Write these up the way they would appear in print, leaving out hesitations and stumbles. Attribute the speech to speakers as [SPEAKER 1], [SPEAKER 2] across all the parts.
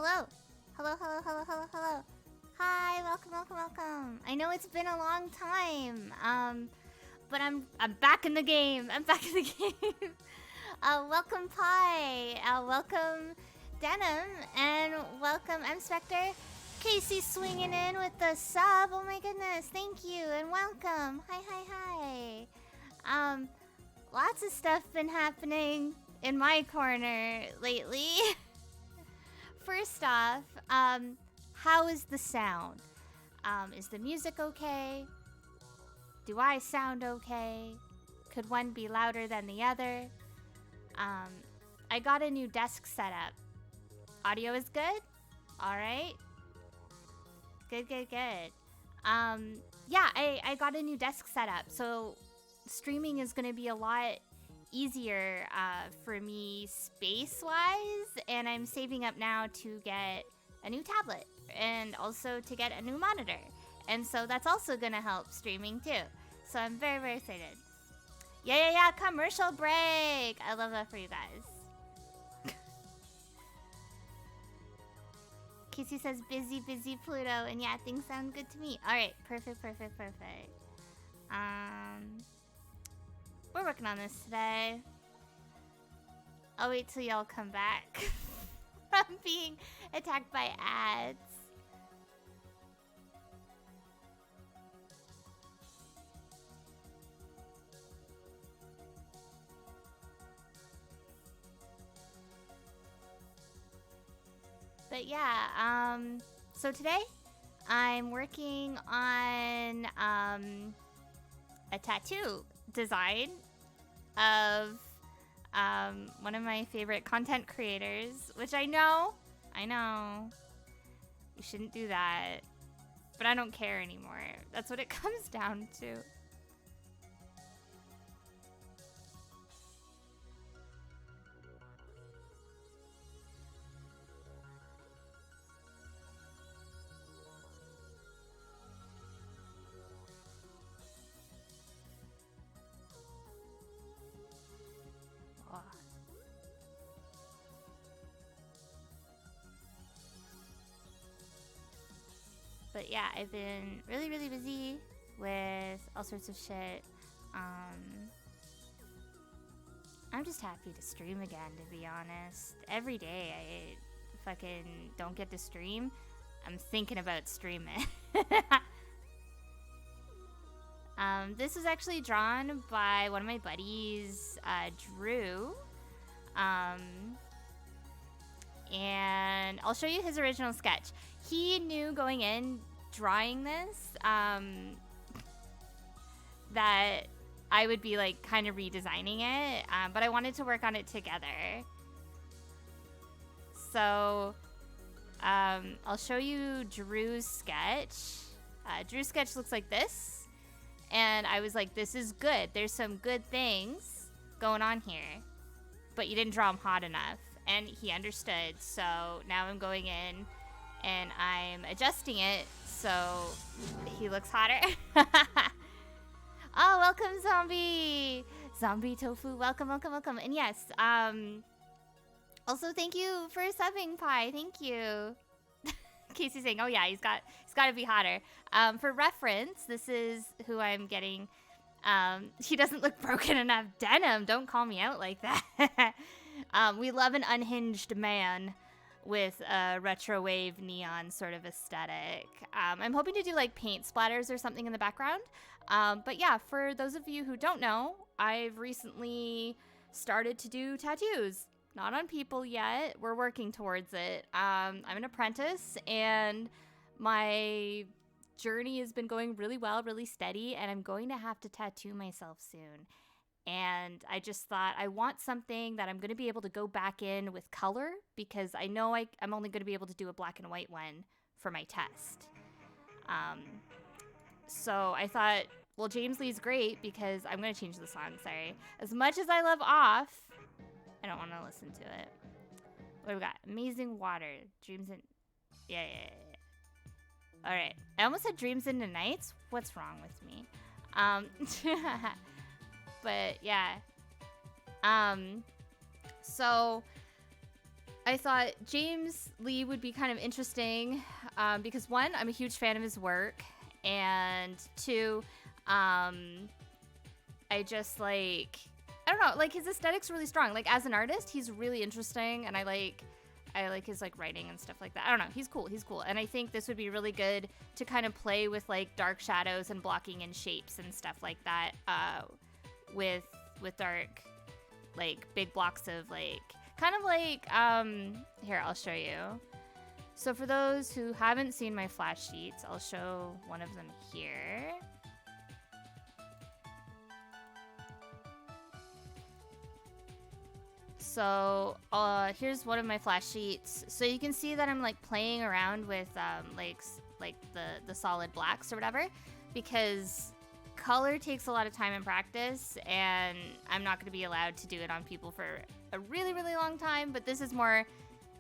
[SPEAKER 1] Hello. Hello, hello, hello, hello, hello. Hi, welcome, welcome, welcome. I know it's been a long time, but I'm back in the game. I'm back in the game. Welcome Pi, welcome Denim, and welcome M Spectre. Casey swinging in with the sub. Oh my goodness, thank you and welcome. Hi, hi, hi. Lots of stuff been happening in my corner lately. First off, how is the sound? Is the music okay? Do I sound okay? Could one be louder than the other? I got a new desk setup. Audio is good? Alright. Good, good, good. Yeah, I got a new desk setup, so streaming is gonna be a lot easier for me space-wise, and I'm saving up now to get a new tablet and also to get a new monitor. And so that's also gonna help streaming too. So I'm very, very excited. Yeah, commercial break! I love that for you guys. Casey says busy, busy Pluto, and yeah, things sound good to me. Alright, perfect, perfect, perfect. We're working on this today. I'll wait till y'all come back from being attacked by ads. But yeah, so today I'm working on a tattoo design of one of my favorite content creators, which I know, you shouldn't do that, but I don't care anymore. That's what it comes down to. But yeah, I've been really, really busy with all sorts of shit. I'm just happy to stream again, to be honest. Every day I fucking don't get to stream, I'm thinking about streaming. This was actually drawn by one of my buddies, Drew. And I'll show you his original sketch. He knew going in drawing this that I would be like kind of redesigning it, but I wanted to work on it together. So I'll show you Drew's sketch. Drew's sketch looks like this, and I was like, this is good. There's some good things going on here, but you didn't draw him hot enough. And he understood, so now I'm going in and I'm adjusting it so he looks hotter. Oh, welcome, Zombie! Zombie Tofu, welcome, welcome, welcome. And yes, also thank you for subbing, Pi, thank you. Casey's saying, oh yeah, he's got to be hotter. For reference, this is who I'm getting. He doesn't look broken enough. Denim, don't call me out like that. We love an unhinged man with a retro wave neon sort of aesthetic. I'm hoping to do like paint splatters or something in the background. But yeah, for those of you who don't know, I've recently started to do tattoos. Not on people yet. We're working towards it. I'm an apprentice, and my journey has been going really well, really steady, and I'm going to have to tattoo myself soon. And I just thought I want something that I'm going to be able to go back in with color, because I know I'm only going to be able to do a black and white one for my test. So I thought, well, James Lee's great because I'm going to change the song, sorry. As much as I love Off, I don't want to listen to it. What do we got? Amazing Water. Dreams in... Yeah. All right. I almost said Dreams into Nights. What's wrong with me? But yeah. So I thought James Lee would be kind of interesting because one, I'm a huge fan of his work, and two, I just like, I don't know, like his aesthetic's really strong. Like as an artist, he's really interesting, and I like his like writing and stuff like that. I don't know, he's cool, and I think this would be really good to kind of play with like dark shadows and blocking in shapes and stuff like that with dark, like big blocks of like kind of like here, I'll show you. So for those who haven't seen my flash sheets, I'll show one of them here. So here's one of my flash sheets. So you can see that I'm like playing around with like the solid blacks or whatever, because color takes a lot of time and practice, and I'm not going to be allowed to do it on people for a really, really long time. But this is more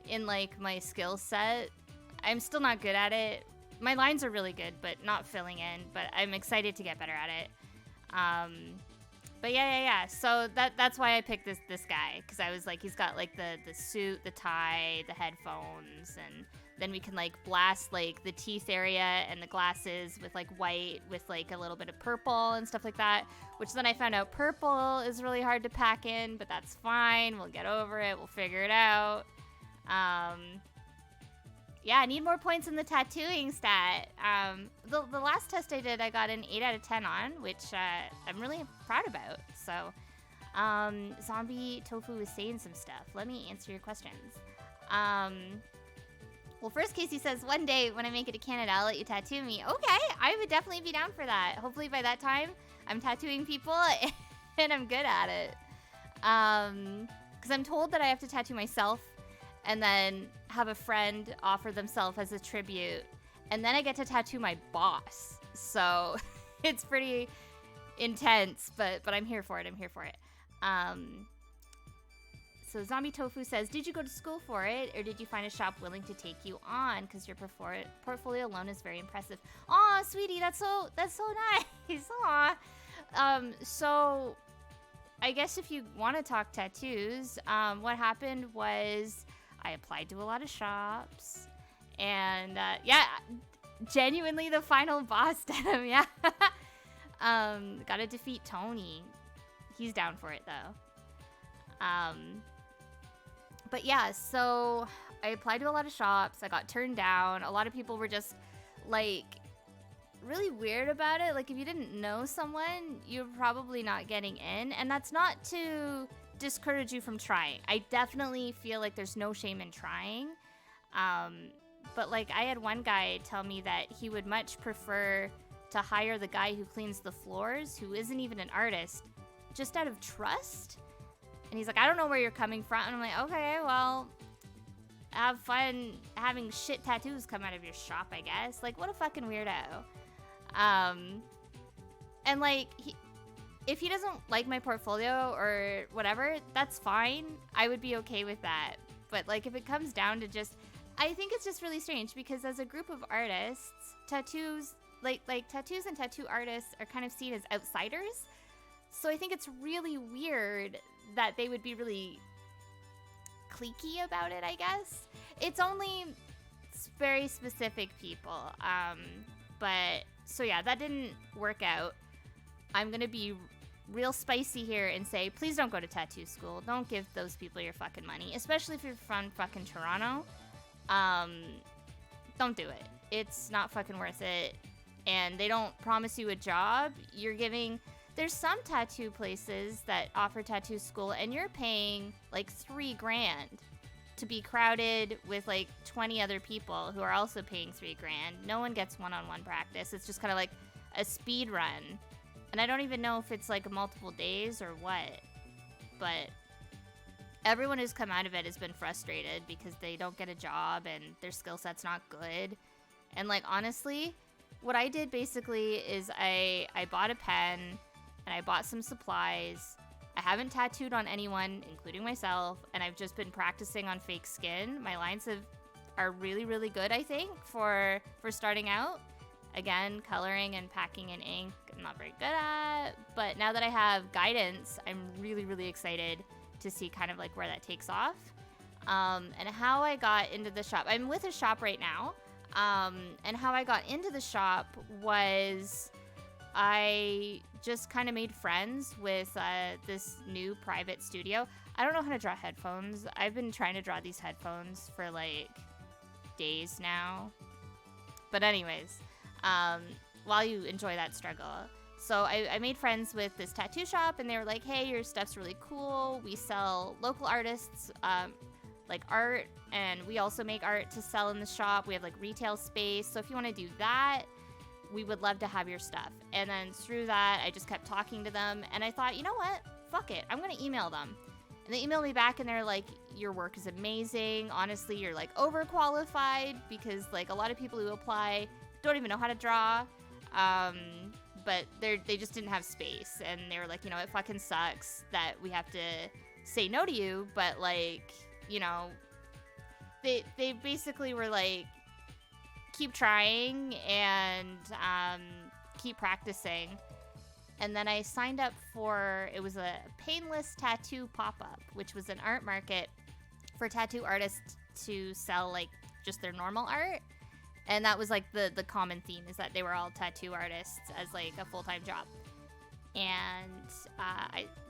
[SPEAKER 1] in like my skill set. I'm still not good at it. My lines are really good, but not filling in. But I'm excited to get better at it. But yeah. So that's why I picked this guy, because I was like, he's got like the suit, the tie, the headphones, and then we can like blast like the teeth area and the glasses with like white with like a little bit of purple and stuff like that, which then I found out purple is really hard to pack in, but that's fine. We'll get over it. We'll figure it out. Yeah, I need more points in the tattooing stat. The last test I did, I got an 8 out of 10 on, which I'm really proud about. So, Zombie Tofu is saying some stuff. Let me answer your questions. Well, first Casey says, one day when I make it to Canada, I'll let you tattoo me. Okay, I would definitely be down for that. Hopefully by that time, I'm tattooing people and I'm good at it. Because I'm told that I have to tattoo myself and then have a friend offer themselves as a tribute. And then I get to tattoo my boss. So it's pretty intense, but I'm here for it. So Zombie Tofu says, did you go to school for it, or did you find a shop willing to take you on? Because your portfolio alone is very impressive. Aw, sweetie, that's so nice. Aw. So I guess if you want to talk tattoos, what happened was I applied to a lot of shops, and yeah, genuinely the final boss denim, yeah. Gotta defeat Tony. He's down for it though. But yeah, so I applied to a lot of shops. I got turned down. A lot of people were just like really weird about it. Like if you didn't know someone, you're probably not getting in. And that's not to discourage you from trying. I definitely feel like there's no shame in trying. But like I had one guy tell me that he would much prefer to hire the guy who cleans the floors, who isn't even an artist, just out of trust. And he's like, I don't know where you're coming from. And I'm like, okay, well, have fun having shit tattoos come out of your shop, I guess. Like, what a fucking weirdo. And like, if he doesn't like my portfolio or whatever, that's fine. I would be okay with that. But like, if it comes down to just, I think it's just really strange, because as a group of artists, tattoos, like tattoos and tattoo artists are kind of seen as outsiders. So I think it's really weird that they would be really cliquey about it, I guess. It's only very specific people. But, so yeah, that didn't work out. I'm gonna be real spicy here and say, please don't go to tattoo school. Don't give those people your fucking money, especially if you're from fucking Toronto. Don't do it. It's not fucking worth it. And they don't promise you a job. You're giving... There's some tattoo places that offer tattoo school, and you're paying like $3,000 to be crowded with like 20 other people who are also paying $3,000. No one gets one-on-one practice. It's just kind of like a speed run. And I don't even know if it's like multiple days or what. But everyone who's come out of it has been frustrated because they don't get a job and their skill set's not good. And like, honestly, what I did basically is I bought a pen and I bought some supplies. I haven't tattooed on anyone, including myself, and I've just been practicing on fake skin. My lines are really, really good, I think, for starting out. Again, coloring and packing in ink, I'm not very good at. But now that I have guidance, I'm really, really excited to see kind of like where that takes off. And how I got into the shop. I'm with a shop right now. And how I got into the shop was I just kind of made friends with this new private studio. I don't know how to draw headphones. I've been trying to draw these headphones for like days now. But anyways, while you enjoy that struggle. So I made friends with this tattoo shop, and they were like, hey, your stuff's really cool. We sell local artists like art, and we also make art to sell in the shop. We have like retail space. So if you want to do that, we would love to have your stuff. And then through that, I just kept talking to them, and I thought, you know what? Fuck it. I'm going to email them. And they emailed me back, and they're like, your work is amazing. Honestly, you're like overqualified, because like a lot of people who apply don't even know how to draw. But they just didn't have space, and they were like, you know, it fucking sucks that we have to say no to you, but like, you know, they basically were like, keep trying and keep practicing. And then I signed up for, it was a painless tattoo pop-up, which was an art market for tattoo artists to sell like just their normal art. And that was like the common theme, is that they were all tattoo artists as like a full-time job. And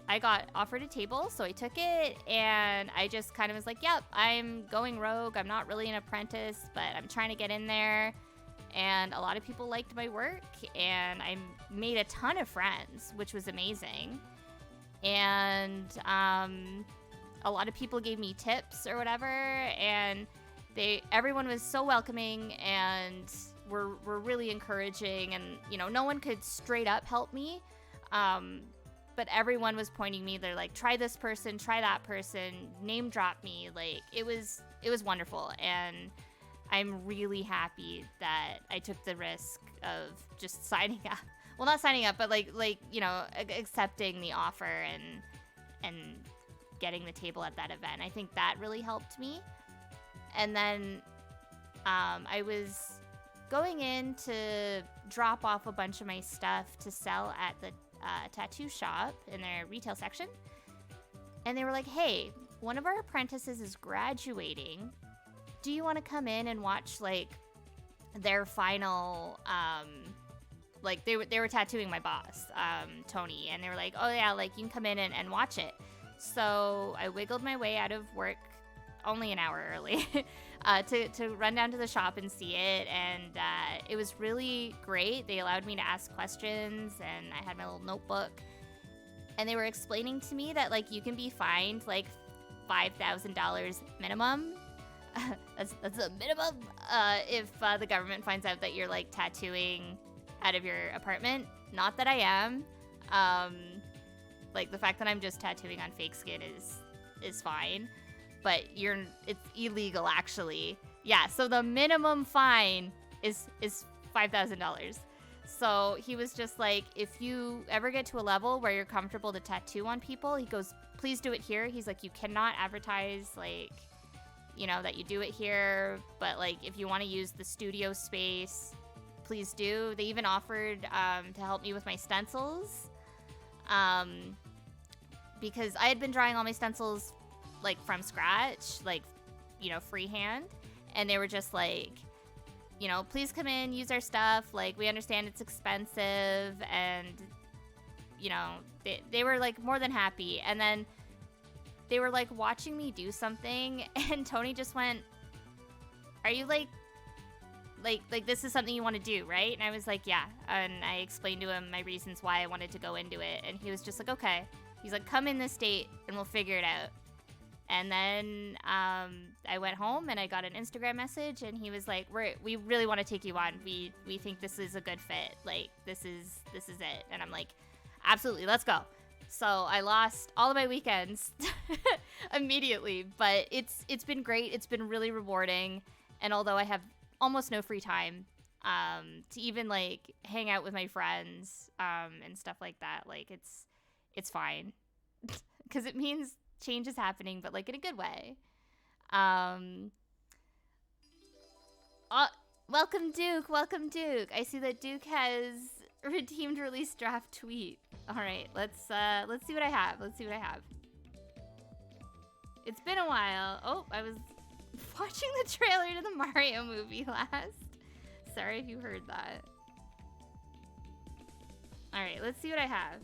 [SPEAKER 1] I got offered a table, so I took it, and I just kind of was like, yep, I'm going rogue. I'm not really an apprentice, but I'm trying to get in there. And a lot of people liked my work, and I made a ton of friends, which was amazing. And a lot of people gave me tips or whatever, and everyone was so welcoming and were really encouraging, and you know, no one could straight up help me, but everyone was pointing me. They're like, try this person, try that person, name drop me. Like it was wonderful, and I'm really happy that I took the risk of just signing up. Well, not signing up, but like you know, accepting the offer and getting the table at that event. I think that really helped me. And then I was going in to drop off a bunch of my stuff to sell at the tattoo shop in their retail section. And they were like, hey, one of our apprentices is graduating. Do you want to come in and watch like their final, like they were tattooing my boss, Tony. And they were like, oh yeah, like you can come in and watch it. So I wiggled my way out of work only an hour early to run down to the shop and see it, and it was really great. They allowed me to ask questions, and I had my little notebook, and they were explaining to me that like you can be fined like $5,000 minimum. that's a minimum if the government finds out that you're like tattooing out of your apartment. Not that I am. Like the fact that I'm just tattooing on fake skin is fine. But it's illegal, actually. Yeah, so the minimum fine is $5,000. So he was just like, if you ever get to a level where you're comfortable to tattoo on people, he goes, please do it here. He's like, you cannot advertise, like, you know, that you do it here. But, like, if you want to use the studio space, please do. They even offered to help me with my stencils. Because I had been drawing all my stencils like from scratch, like, you know, freehand, and they were just like, you know, please come in, use our stuff, like we understand it's expensive, and you know, they were like more than happy. And then they were like watching me do something, and Tony just went, are you like this is something you want to do, right? And I was like, yeah. And I explained to him my reasons why I wanted to go into it, and he was just like, okay. He's like, come in this date and we'll figure it out. And then I went home and I got an Instagram message, and he was like, we really want to take you on. We think this is a good fit. Like this is it. And I'm like, absolutely, let's go. So I lost all of my weekends immediately, but it's been great. It's been really rewarding. And although I have almost no free time to even like hang out with my friends and stuff like that, like it's fine because it means change is happening, but like in a good way. Welcome Duke. I see that Duke has redeemed release draft tweet. All right, let's see what I have. It's been a while. Oh, I was watching the trailer to the Mario movie last. Sorry if you heard that. Alright, let's see what I have.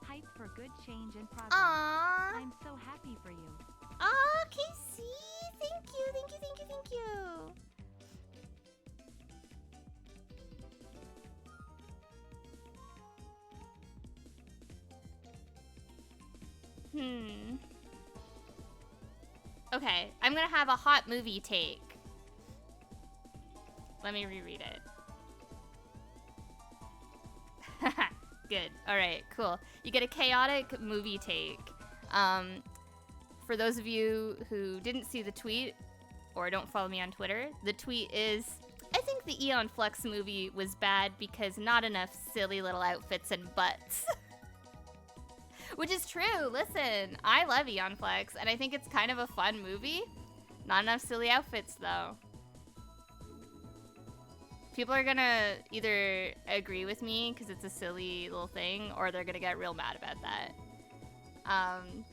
[SPEAKER 2] Hype for good change and progress.
[SPEAKER 1] Aww.
[SPEAKER 2] I'm so happy for you.
[SPEAKER 1] Aw, Casey! Thank you, thank you, thank you, thank you. Okay, I'm gonna have a hot movie take. Let me reread it. Good. Alright, cool. You get a chaotic movie take. For those of you who didn't see the tweet or don't follow me on Twitter, the tweet is, I think the Eon Flux movie was bad because not enough silly little outfits and butts. Which is true. Listen, I love Eon Flux, and I think it's kind of a fun movie. Not enough silly outfits, though. People are gonna either agree with me because it's a silly little thing, or they're gonna get real mad about that.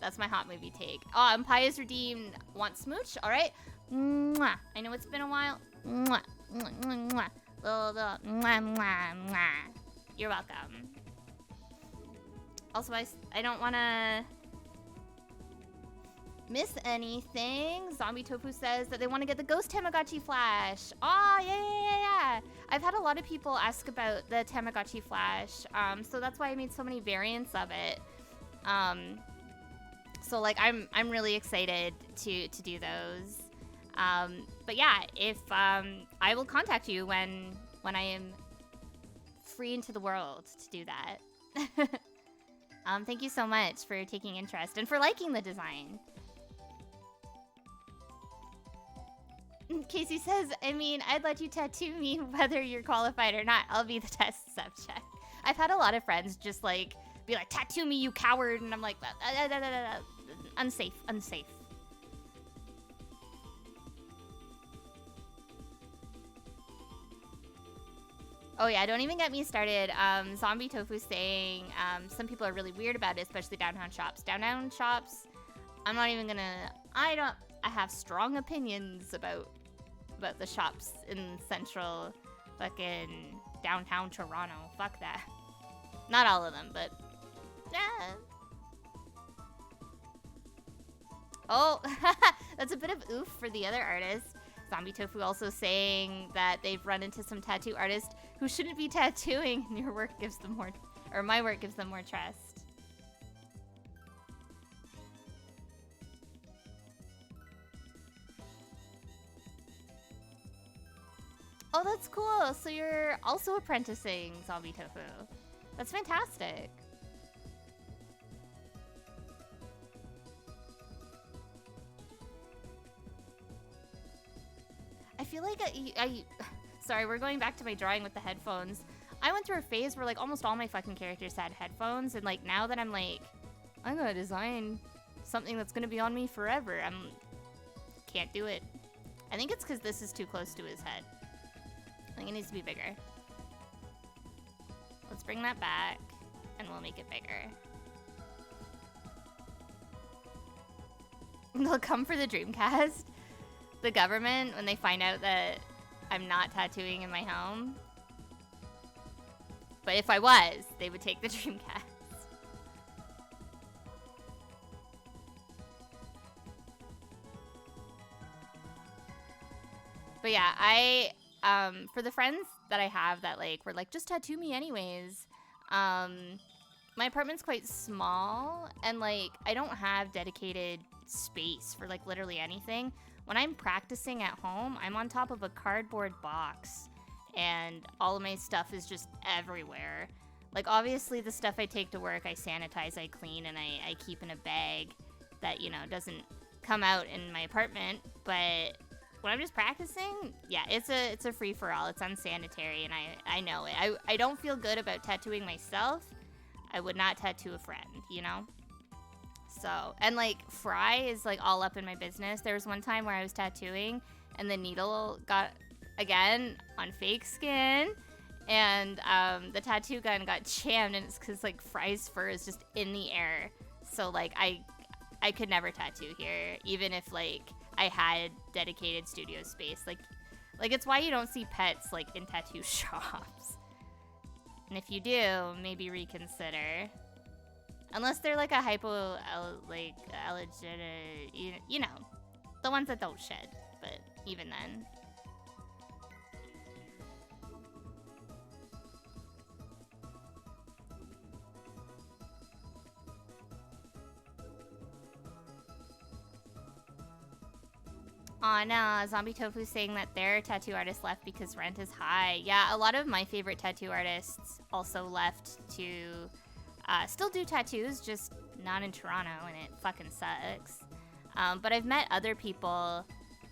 [SPEAKER 1] That's my hot movie take. Oh, and Pi is redeemed. Want smooch? All right. Mwah. I know it's been a while. Mwah. Mwah. Mwah. Mwah. Mwah. Mwah. Mwah. You're welcome. Also, I don't want to miss anything. Zombie Tofu says that they want to get the Ghost Tamagotchi Flash. Oh, yeah. I've had a lot of people ask about the Tamagotchi Flash, so that's why I made so many variants of it. So like I'm really excited to do those. But yeah, if I will contact you when I am free into the world to do that. Thank you so much for taking interest and for liking the design. Casey says, I mean, I'd let you tattoo me whether you're qualified or not. I'll be the test subject. I've had a lot of friends just like be like, tattoo me, you coward. And I'm like, unsafe. Oh yeah, don't even get me started. Zombie Tofu saying some people are really weird about it, especially downtown shops. Downtown shops, I'm not even gonna, I have strong opinions about the shops in central fucking downtown Toronto. Fuck that. Not all of them, but Oh, that's a bit of oof for the other artists. Zombie Tofu also saying that they've run into some tattoo artists who shouldn't be tattooing, and your work gives them more, or my work gives them more trust. Oh, that's cool. So you're also apprenticing, Zombie Tofu. That's fantastic. I feel like sorry, we're going back to my drawing with the headphones. I went through a phase where like almost all my fucking characters had headphones, and like now that I'm like, I'm gonna design something that's gonna be on me forever, can't do it. I think it's because this is too close to his head. I think it needs to be bigger. Let's bring that back, and we'll make it bigger. They'll come for the Dreamcast. The government, when they find out that I'm not tattooing in my home. But if I was, they would take the Dreamcast. But yeah, for the friends that I have that like were like, just tattoo me anyways. My apartment's quite small, and like I don't have dedicated space for like literally anything. When I'm practicing at home, I'm on top of a cardboard box, and all of my stuff is just everywhere. Like, obviously, the stuff I take to work, I sanitize, I clean, and I keep in a bag that, you know, doesn't come out in my apartment. But when I'm just practicing, yeah, it's a free-for-all. It's unsanitary, and I know it. I don't feel good about tattooing myself. I would not tattoo a friend, you know? So, and like Fry is like all up in my business. There was one time where I was tattooing and the needle got again on fake skin, And the tattoo gun got jammed, and it's because like Fry's fur is just in the air. So like I could never tattoo here, even if like I had dedicated studio space. Like it's why you don't see pets like in tattoo shops. And if you do, maybe reconsider. Unless they're like a allergenic, you know, the ones that don't shed. But even then. On Zombie Tofu saying that their tattoo artist left because rent is high. Yeah, a lot of my favorite tattoo artists also left to still do tattoos, just not in Toronto, and it fucking sucks. But I've met other people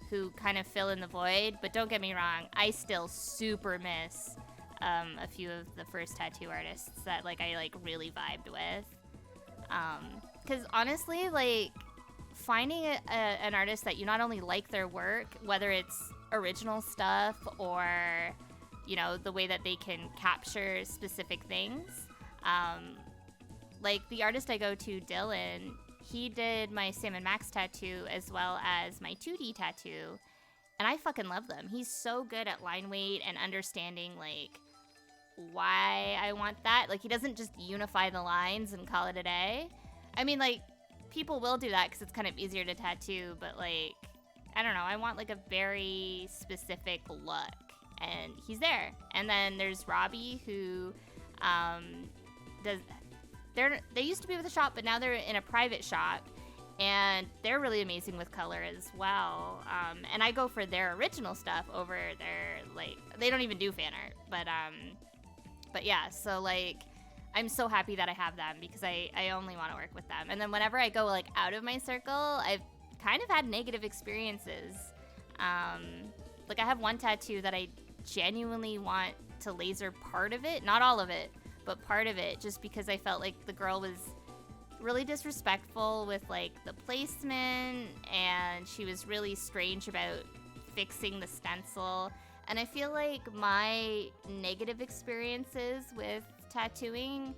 [SPEAKER 1] who kind of fill in the void, but don't get me wrong, I still super miss a few of the first tattoo artists that like I like really vibed with. Because honestly, like, finding an artist that you not only like their work, whether it's original stuff or, you know, the way that they can capture specific things. Like the artist I go to, Dylan, he did my Sam and Max tattoo as well as my 2D tattoo. And I fucking love them. He's so good at line weight and understanding, like, why I want that. Like, he doesn't just unify the lines and call it a day. I mean, like, people will do that because it's kind of easier to tattoo, but like, I don't know, I want like a very specific look, and he's there. And then there's Robbie, who they used to be with a shop, but now they're in a private shop, and they're really amazing with color as well. And I go for their original stuff over their, like, they don't even do fan art, but yeah, so like, I'm so happy that I have them because I only want to work with them. And then whenever I go like out of my circle, I've kind of had negative experiences. Like I have one tattoo that I genuinely want to laser part of it, not all of it, but part of it, just because I felt like the girl was really disrespectful with like the placement, and she was really strange about fixing the stencil. And I feel like my negative experiences with tattooing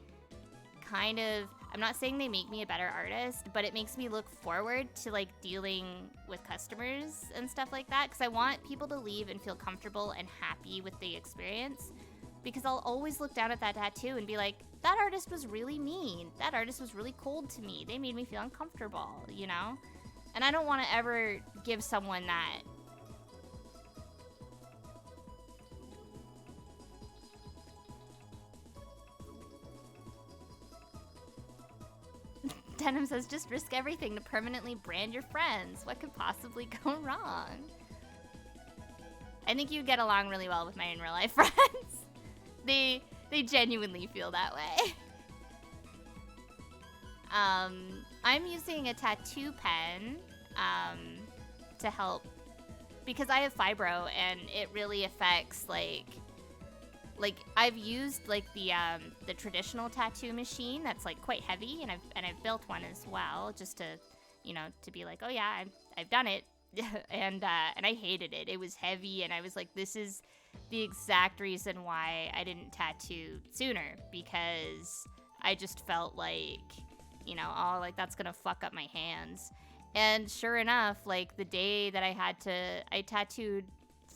[SPEAKER 1] kind of, I'm not saying they make me a better artist, but it makes me look forward to like dealing with customers and stuff like that, because I want people to leave and feel comfortable and happy with the experience, because I'll always look down at that tattoo and be like, that artist was really mean, that artist was really cold to me, they made me feel uncomfortable, you know? And I don't want to ever give someone that. Denim says, just risk everything to permanently brand your friends. What could possibly go wrong? I think you get along really well with my in real life friends. They genuinely feel that way. I'm using a tattoo pen to help, because I have fibro and it really affects like I've used like the traditional tattoo machine that's like quite heavy, and I've built one as well, just to, you know, to be like, oh yeah, I've done it. and I hated it. It was heavy, and I was like, this is the exact reason why I didn't tattoo sooner, because I just felt like, you know, oh, like that's gonna fuck up my hands. And sure enough, like the day that I tattooed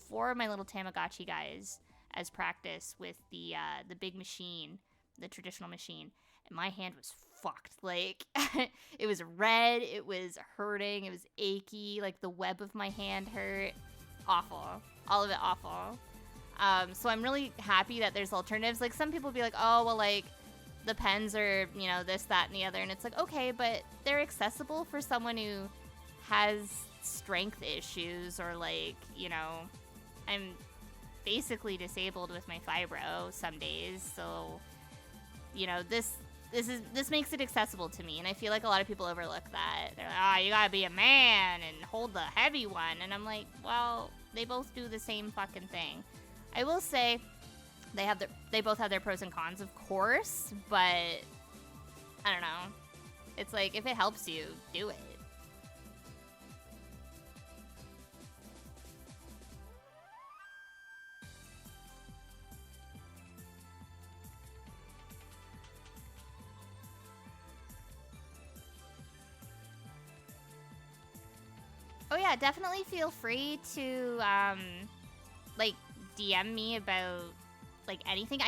[SPEAKER 1] 4 of my little Tamagotchi guys as practice with the big machine, the traditional machine, and my hand was fucked. Like, it was red, it was hurting, it was achy, like the web of my hand hurt. Awful. All of it awful. So I'm really happy that there's alternatives. Like, some people be like, oh, well, like, the pens are, you know, this, that, and the other, and it's like, okay, but they're accessible for someone who has strength issues, or like, you know, I'm basically disabled with my fibro some days, so, you know, this makes it accessible to me, and I feel like a lot of people overlook that. They're like, oh, you gotta be a man and hold the heavy one, and I'm like, well, they both do the same fucking thing. I will say they both have their pros and cons, of course, but I don't know. It's like, if it helps you, do it. Oh yeah, definitely feel free to like DM me about like anything.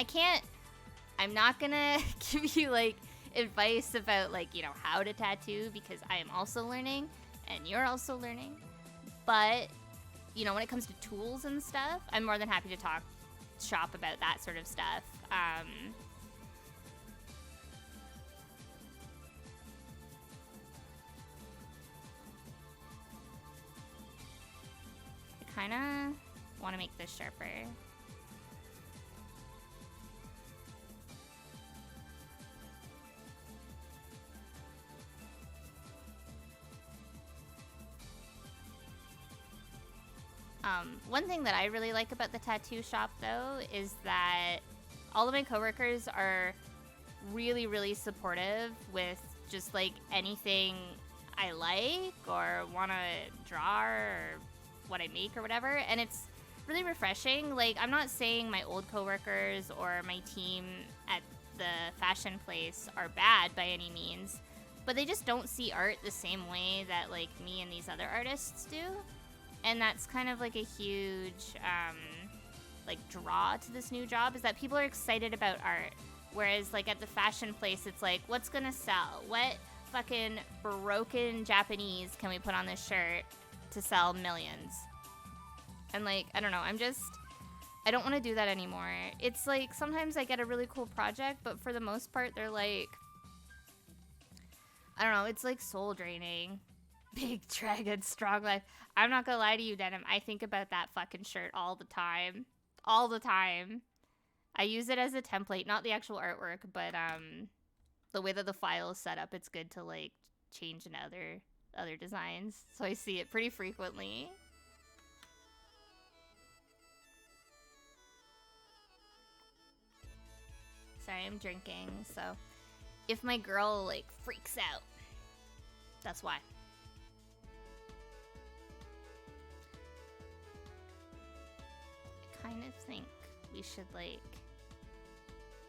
[SPEAKER 1] I'm not gonna give you like advice about like, you know, how to tattoo because I am also learning and you're also learning. But, you know, when it comes to tools and stuff, I'm more than happy to talk shop about that sort of stuff. I kind of want to make this sharper. One thing that I really like about the tattoo shop, though, is that all of my coworkers are really, really supportive with just, like, anything I like or want to draw or what I make or whatever. And it's really refreshing. Like, I'm not saying my old coworkers or my team at the fashion place are bad by any means, but they just don't see art the same way that, like, me and these other artists do. And that's kind of like a huge, like, draw to this new job, is that people are excited about art. Whereas, like, at the fashion place, it's like, what's gonna sell? What fucking broken Japanese can we put on this shirt to sell millions? And, like, I don't know, I don't want to do that anymore. It's like, sometimes I get a really cool project, but for the most part, they're like, I don't know, it's like soul draining. Big dragon, strong life. I'm not gonna lie to you, Denim. I think about that fucking shirt all the time. All the time. I use it as a template, not the actual artwork, but the way that the file is set up, it's good to like change in other designs. So I see it pretty frequently. Sorry, I'm drinking, so if my girl like freaks out, that's why. I kind of think we should like...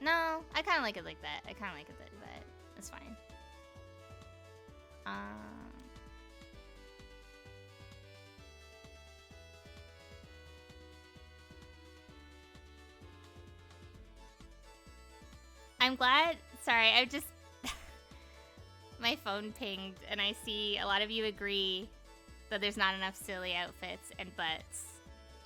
[SPEAKER 1] No, I kind of like it like that. I kind of like it like that. That's fine. I'm glad... Sorry, I just... My phone pinged, and I see a lot of you agree that there's not enough silly outfits and butts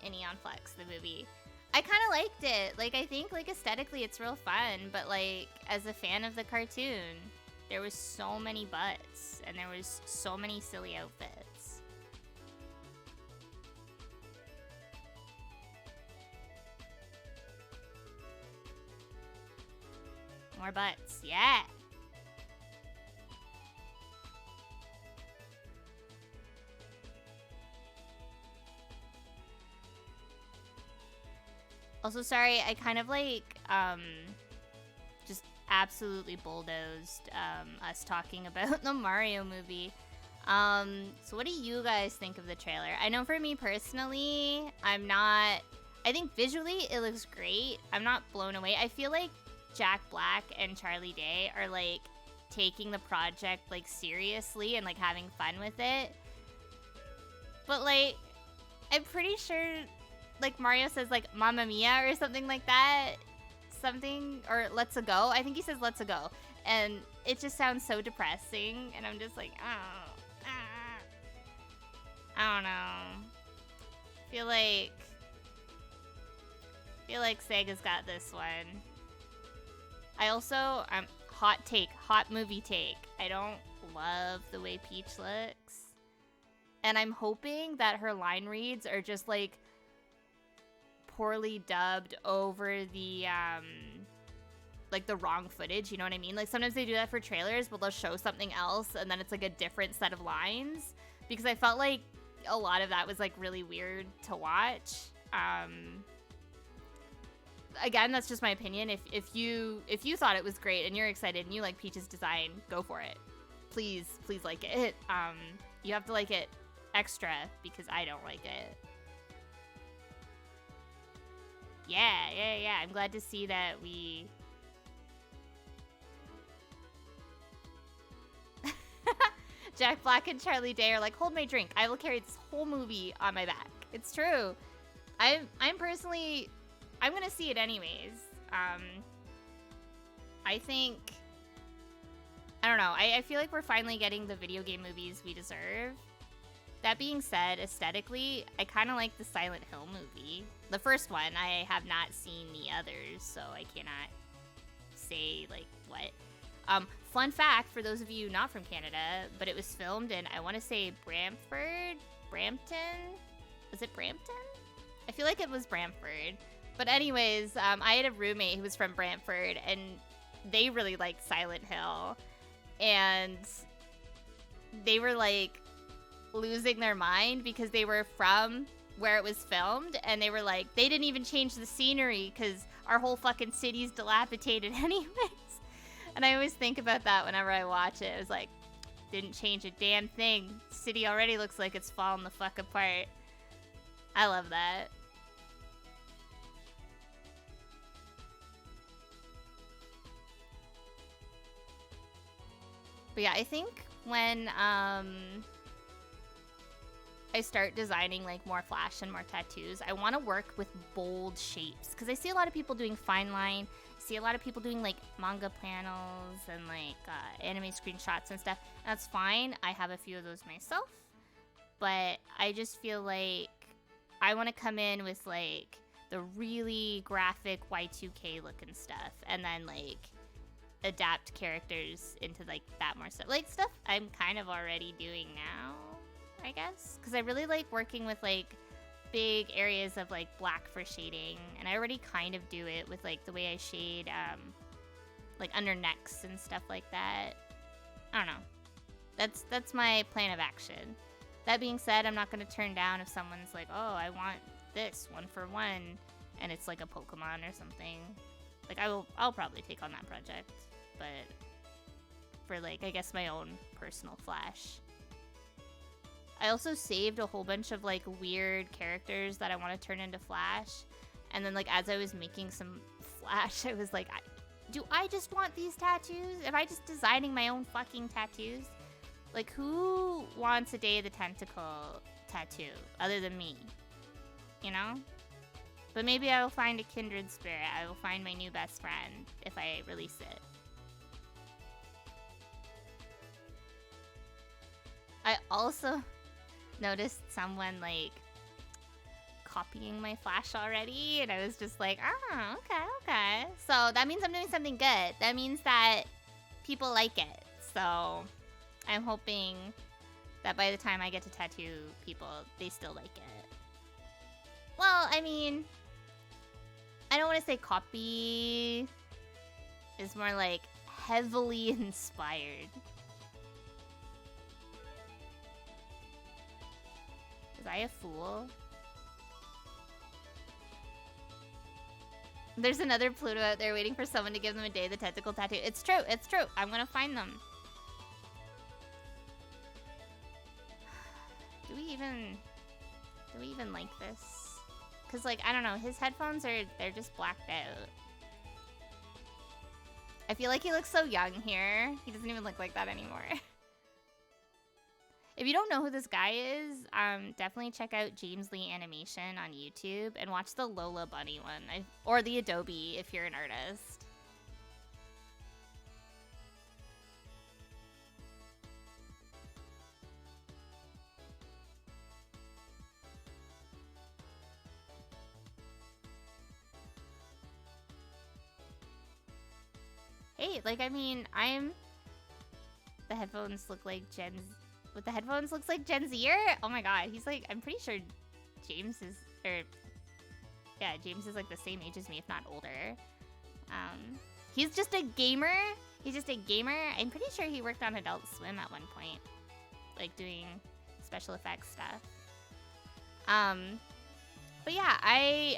[SPEAKER 1] in Eon Flux, the movie. I kind of liked it. Like, I think, like, aesthetically it's real fun, but, like, as a fan of the cartoon, there was so many butts, and there was so many silly outfits. More butts, yeah! Also, sorry, I kind of like, just absolutely bulldozed, us talking about the Mario movie. So what do you guys think of the trailer? I know for me personally, I think visually it looks great. I'm not blown away. I feel like Jack Black and Charlie Day are, like, taking the project, like, seriously and, like, having fun with it. But, like, I'm pretty sure... Like, Mario says, like, Mamma Mia or something like that. Something, or Let's A Go. I think he says Let's A Go. And it just sounds so depressing. And I'm just like, oh, I don't know. Feel like Sega's got this one. I also, hot movie take. I don't love the way Peach looks. And I'm hoping that her line reads are just, like, poorly dubbed over the like the wrong footage, you know what I mean? Like sometimes they do that for trailers, but they'll show something else and then it's like a different set of lines, because I felt like a lot of that was like really weird to watch. Again, that's just my opinion. If you thought it was great and you're excited and you like Peach's design, go for it. Please like it. You have to like it extra because I don't like it. Yeah. I'm glad to see that we... Jack Black and Charlie Day are like, hold my drink. I will carry this whole movie on my back. It's true. I'm personally, I'm gonna see it anyways. I think, I don't know. I feel like we're finally getting the video game movies we deserve. That being said, aesthetically, I kind of like the Silent Hill movie. The first one. I have not seen the others, so I cannot say, like, what. Fun fact, for those of you not from Canada, but it was filmed in, I want to say, Brampton? Was it Brampton? I feel like it was Brantford. But anyways, I had a roommate who was from Brantford, and they really liked Silent Hill. And they were, like, losing their mind because they were from where it was filmed, and they were like, they didn't even change the scenery because our whole fucking city's dilapidated anyways. And I always think about that whenever I watch it. It was like, didn't change a damn thing. City already looks like it's falling the fuck apart. I love that. But yeah, I think when I start designing like more flash and more tattoos, I want to work with bold shapes, because I see a lot of people doing fine line. I see a lot of people doing like manga panels and like anime screenshots and stuff. And that's fine. I have a few of those myself, but I just feel like I want to come in with like the really graphic Y2K looking stuff, and then like adapt characters into like that more stuff, like stuff I'm kind of already doing now, I guess, because I really like working with like big areas of like black for shading, and I already kind of do it with like the way I shade like under necks and stuff like that. I don't know. That's my plan of action. That being said, I'm not going to turn down if someone's like, oh, I want this 1-for-1, and it's like a Pokemon or something. Like I'll probably take on that project, but for like, I guess, my own personal flash. I also saved a whole bunch of like weird characters that I want to turn into Flash, and then like as I was making some Flash, I was like, do I just want these tattoos? Am I just designing my own fucking tattoos? Like, who wants a Day of the Tentacle tattoo other than me? You know? But maybe I will find a kindred spirit. I will find my new best friend if I release it. I also noticed someone like copying my flash already, and I was just like, oh, okay. So that means I'm doing something good. That means that people like it. So I'm hoping that by the time I get to tattoo people, they still like it. Well, I mean, I don't want to say copy. It's more like heavily inspired. Was I a fool? There's another Pluto out there waiting for someone to give them a Day of the Tentacle tattoo. It's true. It's true. I'm gonna find them. Do we even like this? Cause like, I don't know, his headphones they're just blacked out. I feel like he looks so young here. He doesn't even look like that anymore. If you don't know who this guy is, definitely check out James Lee Animation on YouTube and watch the Lola Bunny one, or the Adobe if you're an artist. Hey, like, I mean, the headphones look like With the headphones looks like Gen Zer? Oh my god, he's like, I'm pretty sure James is like the same age as me, if not older. He's just a gamer. I'm pretty sure he worked on Adult Swim at one point, like doing special effects stuff. But yeah,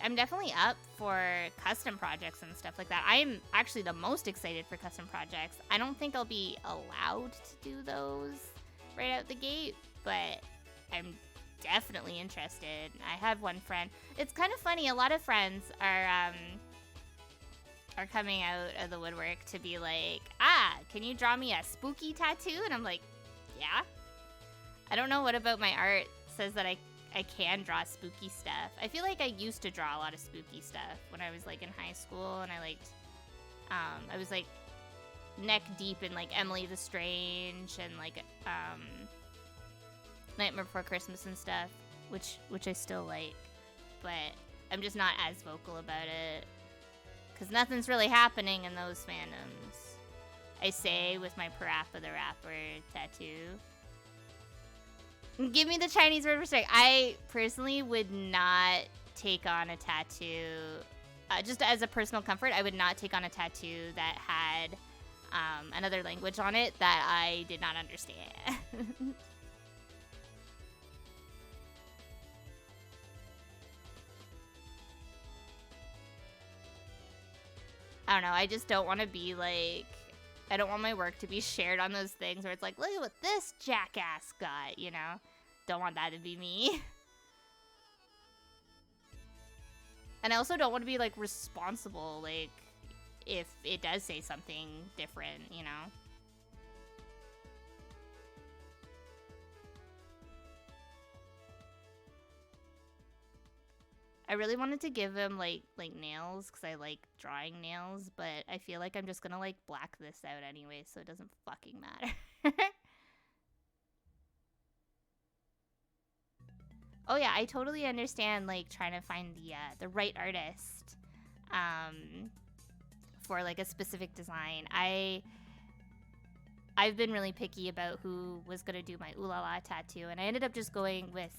[SPEAKER 1] I'm definitely up for custom projects and stuff like that. I'm actually the most excited for custom projects. I don't think I'll be allowed to do those right out the gate, but I'm definitely interested. I have one friend. It's kind of funny. A lot of friends are coming out of the woodwork to be like, can you draw me a spooky tattoo? And I'm like, yeah, I don't know what about my art says that I can draw spooky stuff. I feel like I used to draw a lot of spooky stuff when I was like in high school, and I was like neck deep in like Emily the Strange and like Nightmare Before Christmas and stuff, which I still like, but I'm just not as vocal about it because nothing's really happening in those fandoms. I say with my Parappa the Rapper tattoo. Give me the Chinese word for strike. I personally would not take on a tattoo, just as a personal comfort, I would not take on a tattoo that had another language on it that I did not understand. I don't know, I just don't want to be like, I don't want my work to be shared on those things where it's like, look at what this jackass got, you know? Don't want that to be me. And I also don't want to be like responsible, like, if it does say something different, you know? I really wanted to give him like nails because I like drawing nails, but I feel like I'm just gonna like black this out anyway, so it doesn't fucking matter. Oh yeah, I totally understand like trying to find the right artist for like a specific design. I've been really picky about who was gonna do my Ooh La La tattoo, and I ended up just going with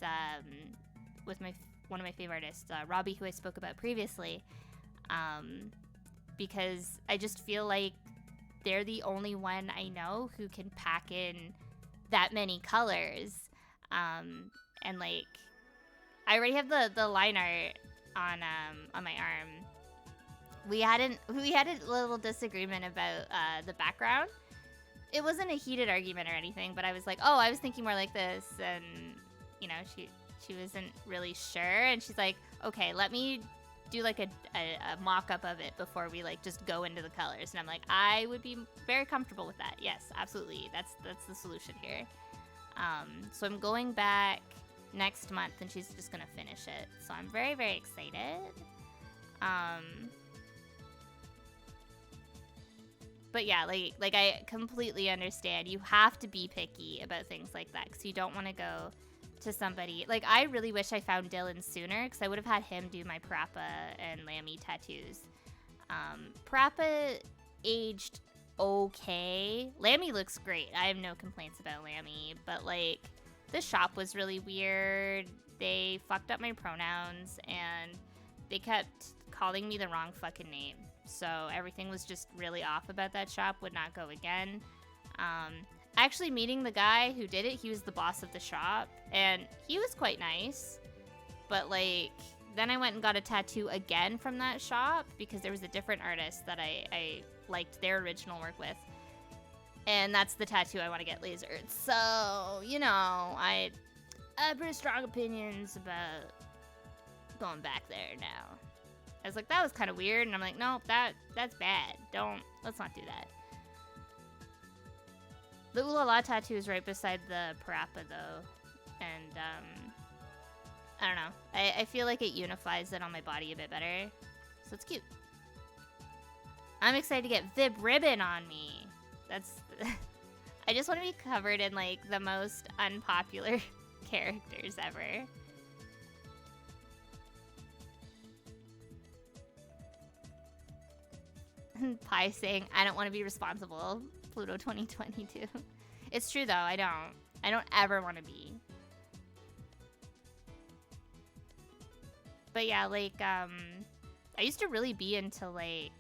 [SPEAKER 1] one of my favorite artists, Robbie, who I spoke about previously, because I just feel like they're the only one I know who can pack in that many colors, and like I already have the line art on my arm. We had a little disagreement about the background. It wasn't a heated argument or anything, but I was like, oh, I was thinking more like this, and you know, she wasn't really sure, and she's like, okay, let me do like a mock-up of it before we like just go into the colors. And I'm like, I would be very comfortable with that. Yes, absolutely. That's the solution here. So I'm going back next month, and she's just gonna finish it. So I'm very, very excited. But yeah, like I completely understand. You have to be picky about things like that because you don't want to go to somebody. Like, I really wish I found Dylan sooner because I would have had him do my Parappa and Lammy tattoos. Parappa aged okay. Lammy looks great. I have no complaints about Lammy, but like, the shop was really weird. They fucked up my pronouns and they kept calling me the wrong fucking name. So everything was just really off about that shop. Would not go again. Actually meeting the guy who did it, he was the boss of the shop, and he was quite nice. But like, then I went and got a tattoo again from that shop because there was a different artist that I liked their original work with. And that's the tattoo I want to get lasered. So, you know, I have pretty strong opinions about going back there now. I was like, that was kind of weird, and I'm like, no, that's bad. Let's not do that. The Ooh La La tattoo is right beside the Parappa, though, and, I don't know. I feel like it unifies it on my body a bit better, so it's cute. I'm excited to get Vib Ribbon on me. I just want to be covered in, like, the most unpopular characters ever. Pi saying, I don't want to be responsible. Pluto 2022. It's true, though. I don't ever want to be. But yeah, like, I used to really be into, like,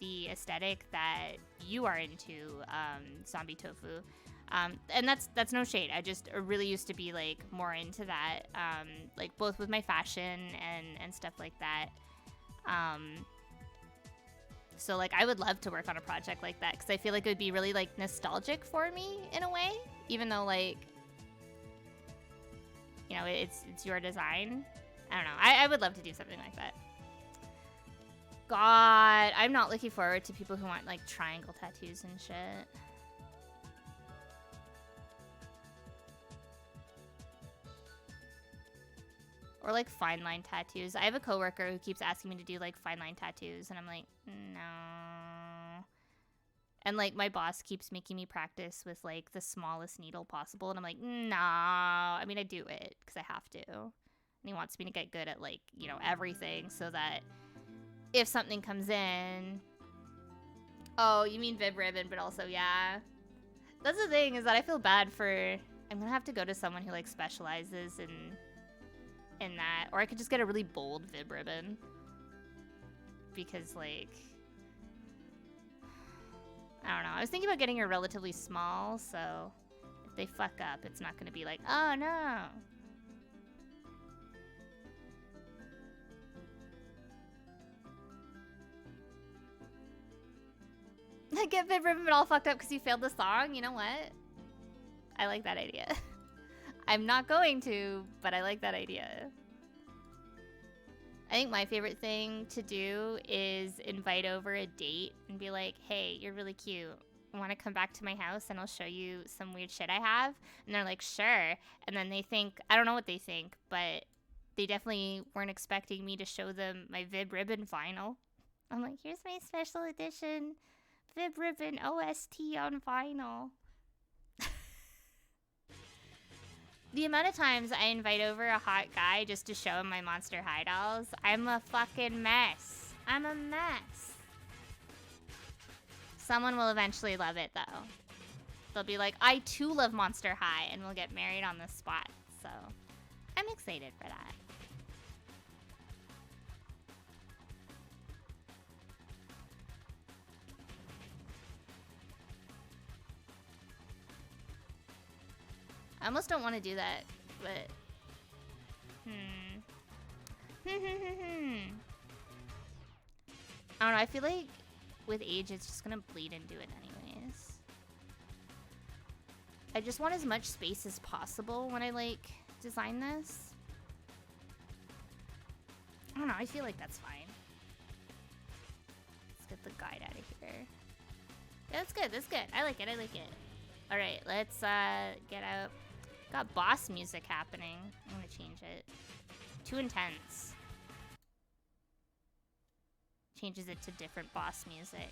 [SPEAKER 1] the aesthetic that you are into, zombie tofu. And that's no shade. I just really used to be, like, more into that, like, both with my fashion and stuff like that. So, like, I would love to work on a project like that because I feel like it would be really, like, nostalgic for me in a way, even though, like, you know, it's your design. I don't know. I would love to do something like that. God, I'm not looking forward to people who want, like, triangle tattoos and shit. Or like fine line tattoos. I have a coworker who keeps asking me to do like fine line tattoos, and I'm like, no. And like my boss keeps making me practice with like the smallest needle possible, and I'm like, no. I mean, I do it because I have to. And he wants me to get good at like, you know, everything so that if something comes in. Oh, you mean Vib Ribbon, but also, yeah. That's the thing, is that I feel bad for... I'm gonna have to go to someone who, like, specializes in that. Or I could just get a really bold Vib Ribbon. Because, like... I don't know. I was thinking about getting her relatively small, so... If they fuck up, it's not gonna be like, oh, no! Get Vib Ribbon all fucked up because you failed the song? You know what? I like that idea. I'm not going to, but I like that idea. I think my favorite thing to do is invite over a date and be like, hey, you're really cute. Want to come back to my house and I'll show you some weird shit I have? And they're like, sure. And then they think, I don't know what they think, but they definitely weren't expecting me to show them my Vib Ribbon vinyl. I'm like, here's my special edition Vib Ribbon OST on vinyl. The amount of times I invite over a hot guy just to show him my Monster High dolls, I'm a fucking mess. I'm a mess. Someone will eventually love it, though. They'll be like, I too love Monster High, and we'll get married on the spot. So, I'm excited for that. I almost don't want to do that, but... I don't know, I feel like with age it's just gonna bleed into it anyways. I just want as much space as possible when I, like, design this. I don't know, I feel like that's fine. Let's get the guide out of here. Yeah, that's good, that's good. I like it, I like it. Alright, let's, get out. Got boss music happening. I'm gonna change it. Too intense. Changes it to different boss music.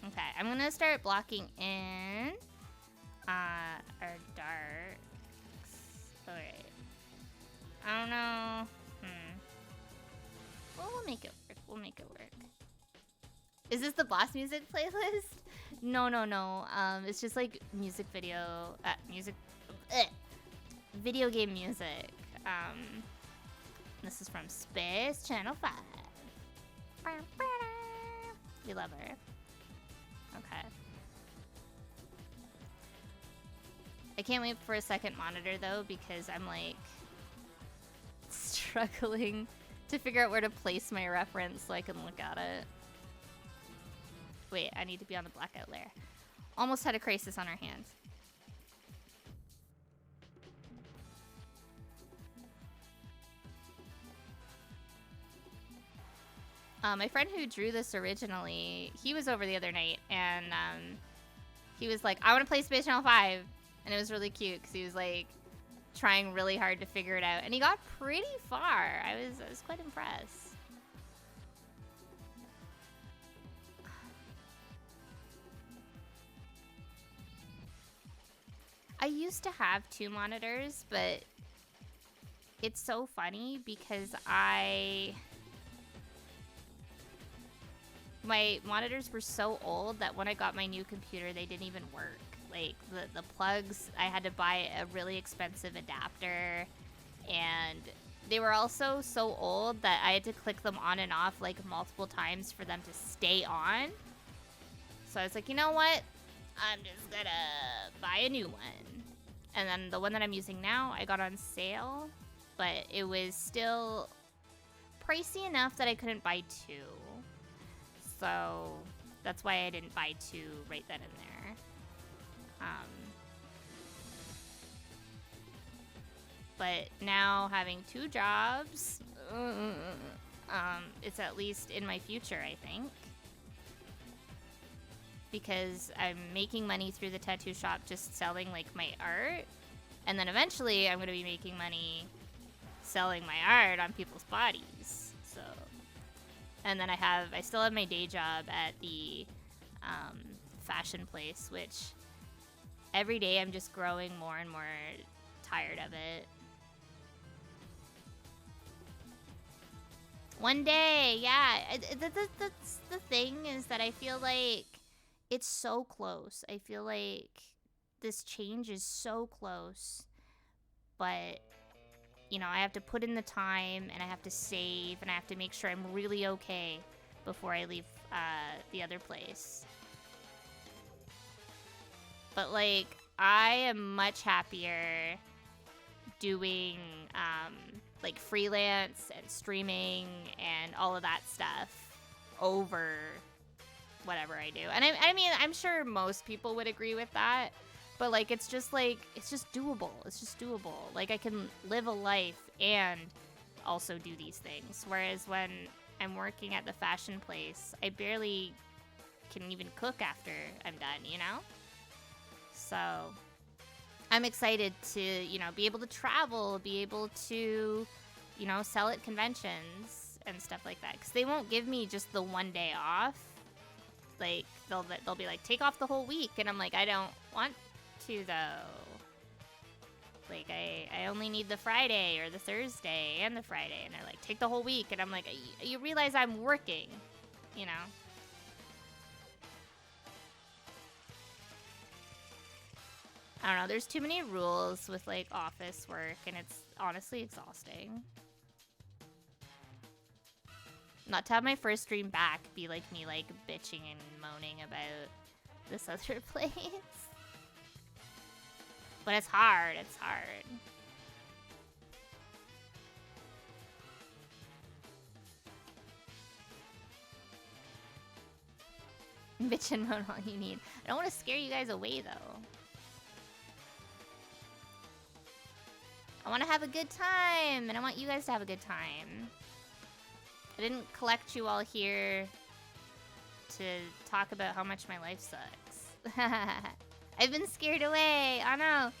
[SPEAKER 1] Okay, I'm gonna start blocking in our darks. Alright. I don't know. Well, we'll make it work. We'll make it work. Is this the boss music playlist? No. It's just like music video, video game music. This is from Space Channel 5. We love her. Okay. I can't wait for a second monitor though, because I'm like struggling to figure out where to place my reference so I can look at it. Wait, I need to be on the blackout layer. Almost had a crisis on our hands. My friend who drew this originally, he was over the other night, and he was like, I want to play Space Channel 5. And it was really cute, because he was like trying really hard to figure it out. And he got pretty far. I was quite impressed. I used to have 2 monitors, but it's so funny because my monitors were so old that when I got my new computer, they didn't even work. Like, the plugs, I had to buy a really expensive adapter, and they were also so old that I had to click them on and off, like, multiple times for them to stay on. So I was like, you know what? I'm just gonna buy a new one. And then the one that I'm using now, I got on sale, but it was still pricey enough that I couldn't buy 2. So that's why I didn't buy 2 right then and there. But now having 2 jobs, it's at least in my future, I think. Because I'm making money through the tattoo shop just selling like my art. And then eventually I'm gonna be making money selling my art on people's bodies. So, and then I still have my day job at the fashion place, which every day I'm just growing more and more tired of it. One day, yeah. That's the thing, is that I feel like it's so close. I feel like this change is so close, but you know, I have to put in the time, and I have to save, and I have to make sure I'm really okay before I leave the other place. But like, I am much happier doing like freelance and streaming and all of that stuff over whatever I do. And I mean, I'm sure most people would agree with that, but like, it's just doable. It's just doable. Like, I can live a life and also do these things. Whereas when I'm working at the fashion place, I barely can even cook after I'm done, you know? So I'm excited to, you know, be able to travel, be able to, you know, sell at conventions and stuff like that. Because they won't give me just the one day off. Like, they'll be like, take off the whole week. And I'm like, I don't want to, though. Like, I only need the Friday or the Thursday and the Friday. And they're like, take the whole week. And I'm like, you realize I'm working, you know? I don't know, there's too many rules with, like, office work, and it's honestly exhausting. Not to have my first stream back be, like, me, like, bitching and moaning about this other place. But it's hard, it's hard. Bitch and moan all you need. I don't want to scare you guys away, though. I want to have a good time, and I want you guys to have a good time. I didn't collect you all here to talk about how much my life sucks. I've been scared away. Oh no.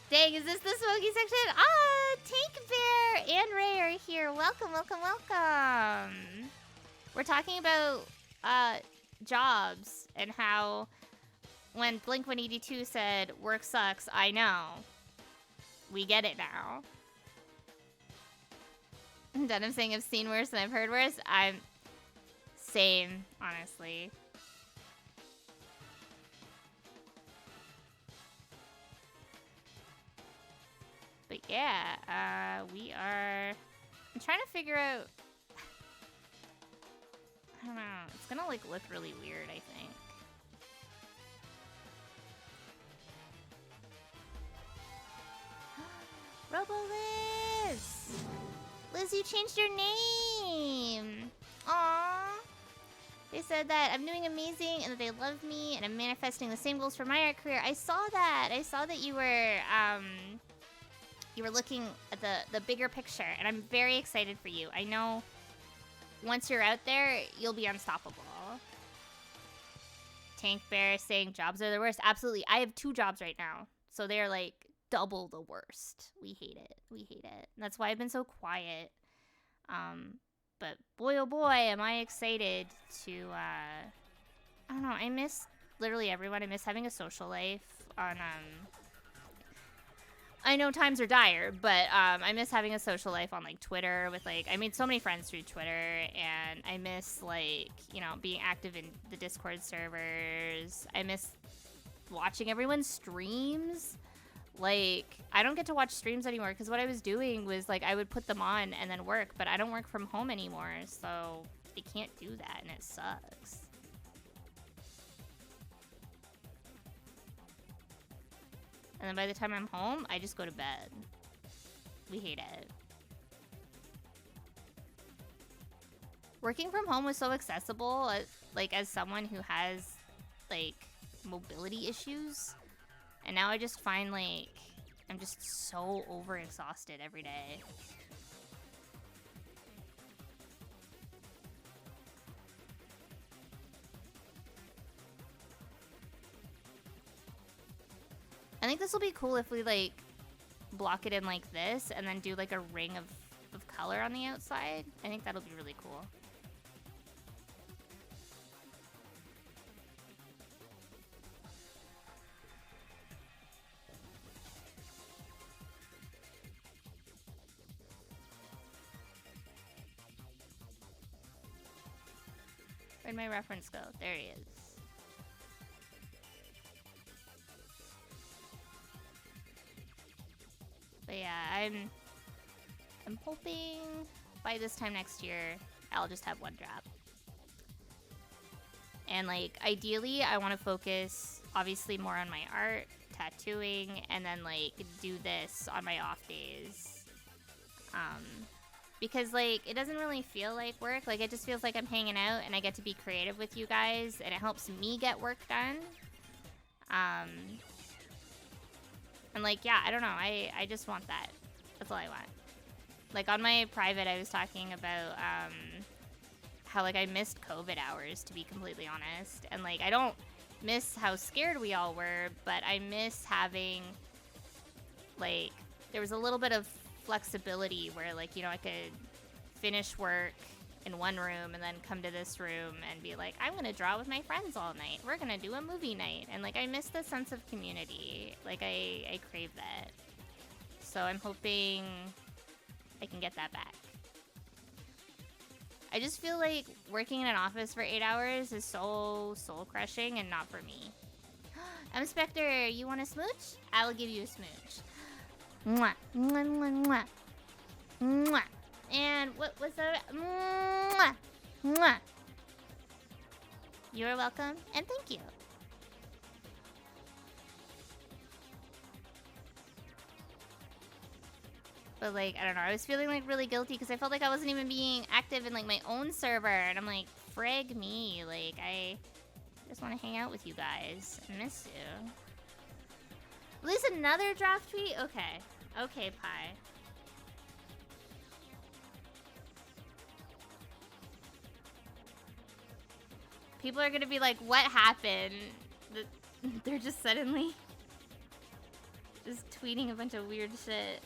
[SPEAKER 1] Dang, is this the smoky section? Ah, Tank Bear and Ray are here. Welcome, welcome, welcome. We're talking about jobs and how when Blink-182 said, work sucks, I know. We get it now. Denim saying I've seen worse and I've heard worse. I'm same, honestly. But yeah, we are. I'm trying to figure out. I don't know. It's gonna like look really weird, I think. Robo-Liz! Liz, you changed your name! Aww! They said that I'm doing amazing and that they love me and I'm manifesting the same goals for my art career. I saw that! I saw that you were looking at the bigger picture, and I'm very excited for you. I know once you're out there, you'll be unstoppable. Tank Bear saying jobs are the worst. Absolutely. I have 2 jobs right now, so they're like double the worst. We hate it. We hate it. And that's why I've been so quiet. But boy, oh boy, am I excited to, I don't know, I miss literally everyone. I miss having a social life on, I know times are dire, but, I miss having a social life on, like, Twitter with, like, I made so many friends through Twitter, and I miss, like, you know, being active in the Discord servers. I miss watching everyone's streams. Like, I don't get to watch streams anymore because what I was doing was, like, I would put them on and then work, but I don't work from home anymore, so I can't do that, and it sucks. And then by the time I'm home, I just go to bed. We hate it. Working from home was so accessible, like, as someone who has, like, mobility issues. And now I just find, like, I'm just so overexhausted every day. I think this will be cool if we, like, block it in like this and then do like a ring of color on the outside. I think that'll be really cool. Where'd my reference go? There he is. But yeah, I'm hoping by this time next year I'll just have one drop. And like ideally I want to focus obviously more on my art, tattooing, and then like do this on my off days. Because like it doesn't really feel like work. Like it just feels like I'm hanging out and I get to be creative with you guys and it helps me get work done. And like, yeah, I don't know. I just want that. That's all I want. Like on my private, I was talking about how like I missed COVID hours, to be completely honest. And like I don't miss how scared we all were, but I miss having like, there was a little bit of flexibility where like, you know, I could finish work in one room and then come to this room and be like, I'm gonna draw with my friends all night. We're gonna do a movie night. And like I miss the sense of community. Like I crave that. So I'm hoping I can get that back. I just feel like working in an office for 8 hours is so soul crushing and not for me. I'm Spectre, you want a smooch? I will give you a smooch. Mwah, mwah, mwah, mwah. Mwah. And what was that? Mwah, mwah. You're welcome, and thank you. But like, I don't know, I was feeling like really guilty because I felt like I wasn't even being active in like my own server, and I'm like, frig me, like I just want to hang out with you guys. I miss you. At least another draft tweet? Okay. Okay, Pi. People are gonna be like, what happened? They're just suddenly just tweeting a bunch of weird shit.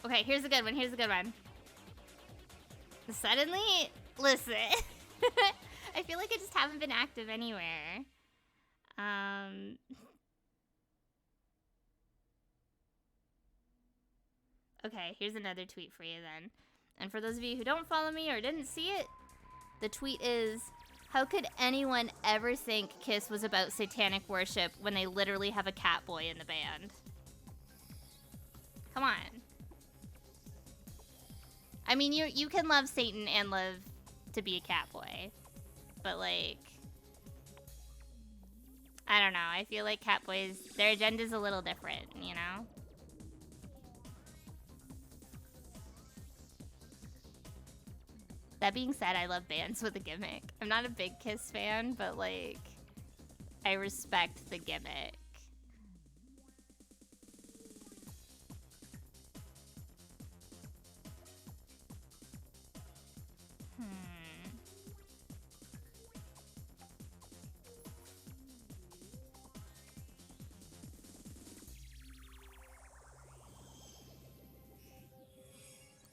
[SPEAKER 1] Okay, here's a good one. Here's a good one. Suddenly, listen. I feel like I just haven't been active anywhere. Okay, here's another tweet for you then. And for those of you who don't follow me or didn't see it, the tweet is, how could anyone ever think Kiss was about satanic worship when they literally have a cat boy in the band? Come on. I mean, you can love Satan and love to be a cat boy. But like, I don't know. I feel like cat boys, their agenda's a little different, you know? That being said, I love bands with a gimmick. I'm not a big Kiss fan, but like, I respect the gimmick.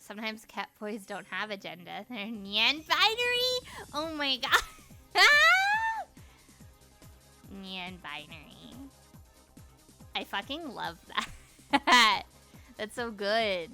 [SPEAKER 1] Sometimes cat boys don't have agenda. They're non-binary. Oh my god. Non-binary. I fucking love that. That's so good.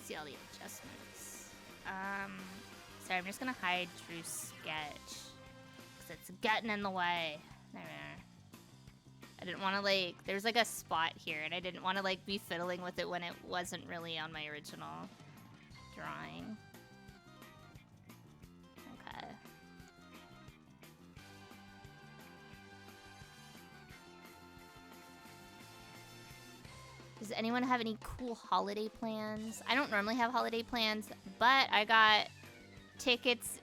[SPEAKER 1] See all the adjustments. Sorry, I'm just gonna hide Drew's sketch. it's getting in the way. There. I didn't want to, like, there's like a spot here, and I didn't want to, like, be fiddling with it when it wasn't really on my original drawing. Okay. Does anyone have any cool holiday plans? I don't normally have holiday plans, but I got tickets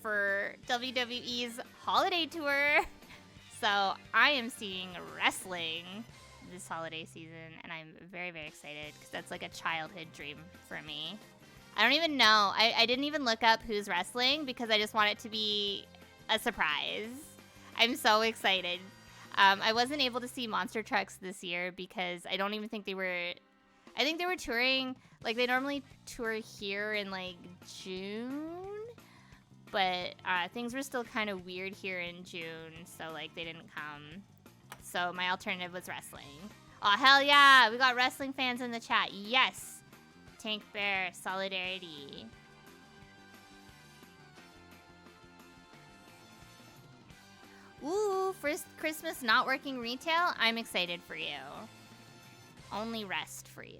[SPEAKER 1] for WWE's holiday tour. So I am seeing wrestling this holiday season, and I'm very, very excited because that's like a childhood dream for me. I don't even know. I didn't even look up who's wrestling because I just want it to be a surprise. I'm so excited. I wasn't able to see Monster Trucks this year because I don't even think they were... I think they were touring... Like, they normally tour here in, like, June. But things were still kind of weird here in June, so, like, they didn't come. So my alternative was wrestling. Oh, hell yeah! We got wrestling fans in the chat. Yes! Tank Bear, solidarity. Ooh, first Christmas not working retail? I'm excited for you. Only rest for you.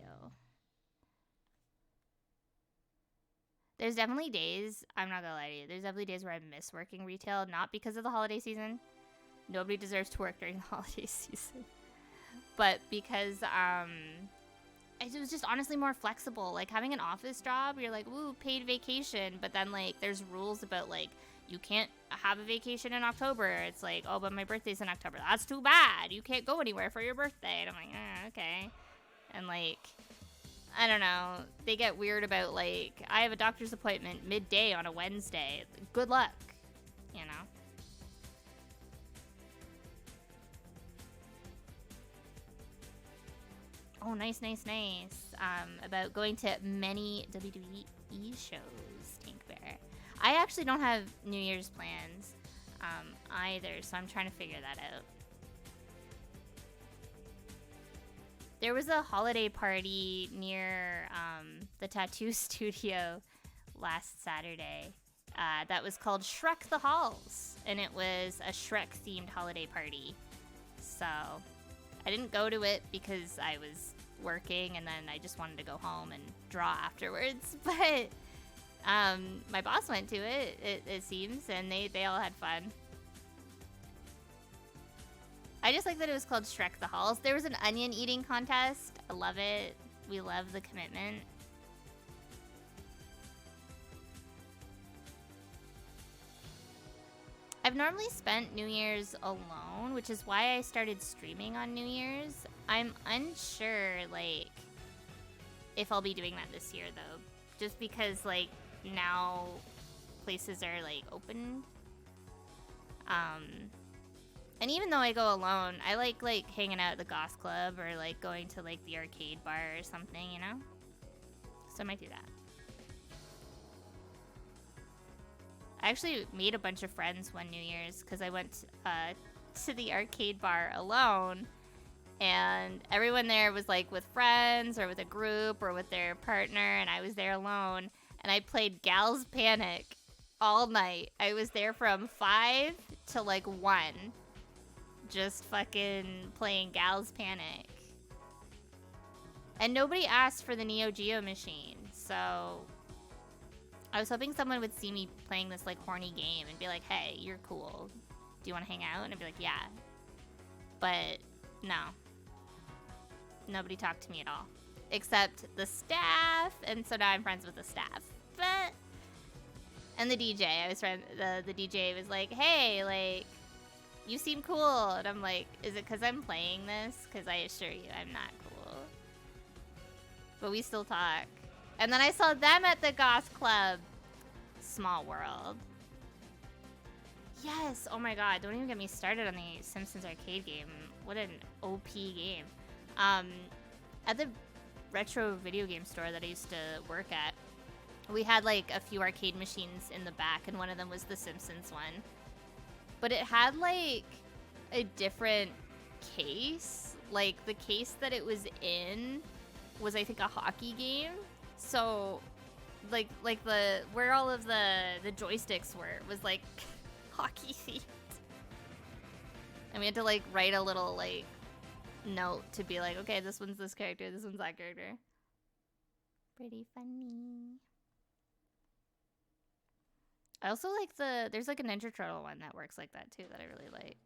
[SPEAKER 1] There's definitely days, I'm not gonna lie to you, there's definitely days where I miss working retail, not because of the holiday season. Nobody deserves to work during the holiday season. But because, it was just honestly more flexible. Like, having an office job, you're like, woo, paid vacation. But then, like, there's rules about, like, you can't have a vacation in October. It's like, oh, but my birthday's in October. That's too bad. You can't go anywhere for your birthday. And I'm like, okay. And, like, I don't know. They get weird about, like, I have a doctor's appointment midday on a Wednesday. Good luck, you know? Oh, nice, nice, nice. About going to many WWE shows, Tank Bear. I actually don't have New Year's plans either, so I'm trying to figure that out. There was a holiday party near the tattoo studio last Saturday that was called Shrek the Halls, and it was a Shrek-themed holiday party. So I didn't go to it because I was working, and then I just wanted to go home and draw afterwards. But my boss went to it, it seems, and they all had fun. I just like that it was called Shrek the Halls. There was an onion eating contest. I love it. We love the commitment. I've normally spent New Year's alone, which is why I started streaming on New Year's. I'm unsure, like, if I'll be doing that this year, though. Just because, like, now places are, like, open. And even though I go alone, I like hanging out at the Goth Club or, like, going to, like, the arcade bar or something, you know? So I might do that. I actually made a bunch of friends one New Year's because I went to the arcade bar alone, and everyone there was like with friends or with a group or with their partner, and I was there alone, and I played Gal's Panic all night. I was there from 5 to like 1, just fucking playing Gal's Panic. And nobody asked for the Neo Geo machine, so I was hoping someone would see me playing this, like, horny game and be like, hey, you're cool. Do you want to hang out? And I'd be like, yeah. But, no. Nobody talked to me at all. Except the staff, and so now I'm friends with the staff. But, and the DJ. I was friends, the DJ was like, hey, like, you seem cool. And I'm like, is it because I'm playing this? Because I assure you, I'm not cool. But we still talk. And then I saw them at the Goth Club. Small world. Yes, oh my god, don't even get me started on the Simpsons arcade game. What an OP game. At the retro video game store that I used to work at, we had like a few arcade machines in the back, and one of them was the Simpsons one. But it had like a different case. Like the case that it was in was, I think, a hockey game. So, like the where all of the joysticks were was like Hockey themed. And we had to like write a little like note to be like, okay, this one's this character, this one's that character. Pretty funny. I also like there's like a Ninja Turtle one that works like that too that I really like.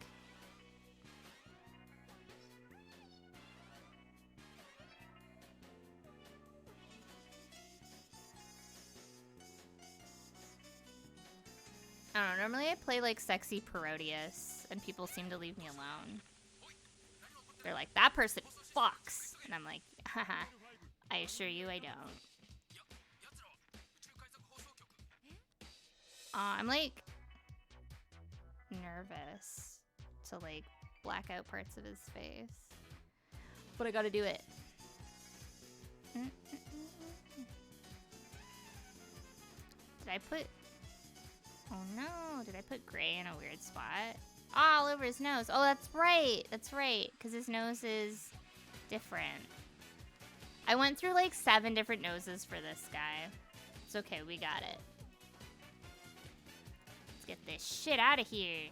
[SPEAKER 1] I don't know, normally I play like Sexy Parodius and people seem to leave me alone. They're like, that person fucks. And I'm like, haha, I assure you I don't. I'm like nervous to like black out parts of his face. But I gotta do it. Did I put... Oh no, did I put gray in a weird spot? Oh, all over his nose. Oh, that's right. That's right. Because his nose is different. I went through like 7 different noses for this guy. It's okay, we got it. Let's get this shit out of here.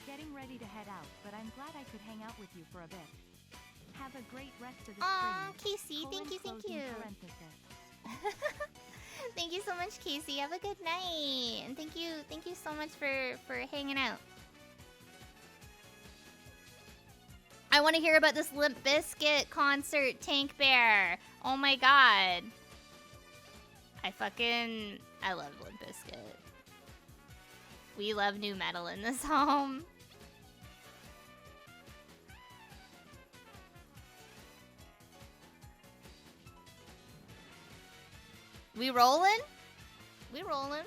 [SPEAKER 2] Getting ready to head out, but I'm glad I could hang out with you for a bit. Have a great rest of the
[SPEAKER 1] Aw,
[SPEAKER 2] stream.
[SPEAKER 1] Casey, thank you, thank you.
[SPEAKER 2] Parenthesis.
[SPEAKER 1] Thank you so much, Casey. Have a good night. And thank you so much for hanging out. I want to hear about this Limp Bizkit concert, Tank Bear. Oh my god. I love Limp Bizkit. We love new metal in this home. We rolling? We rolling.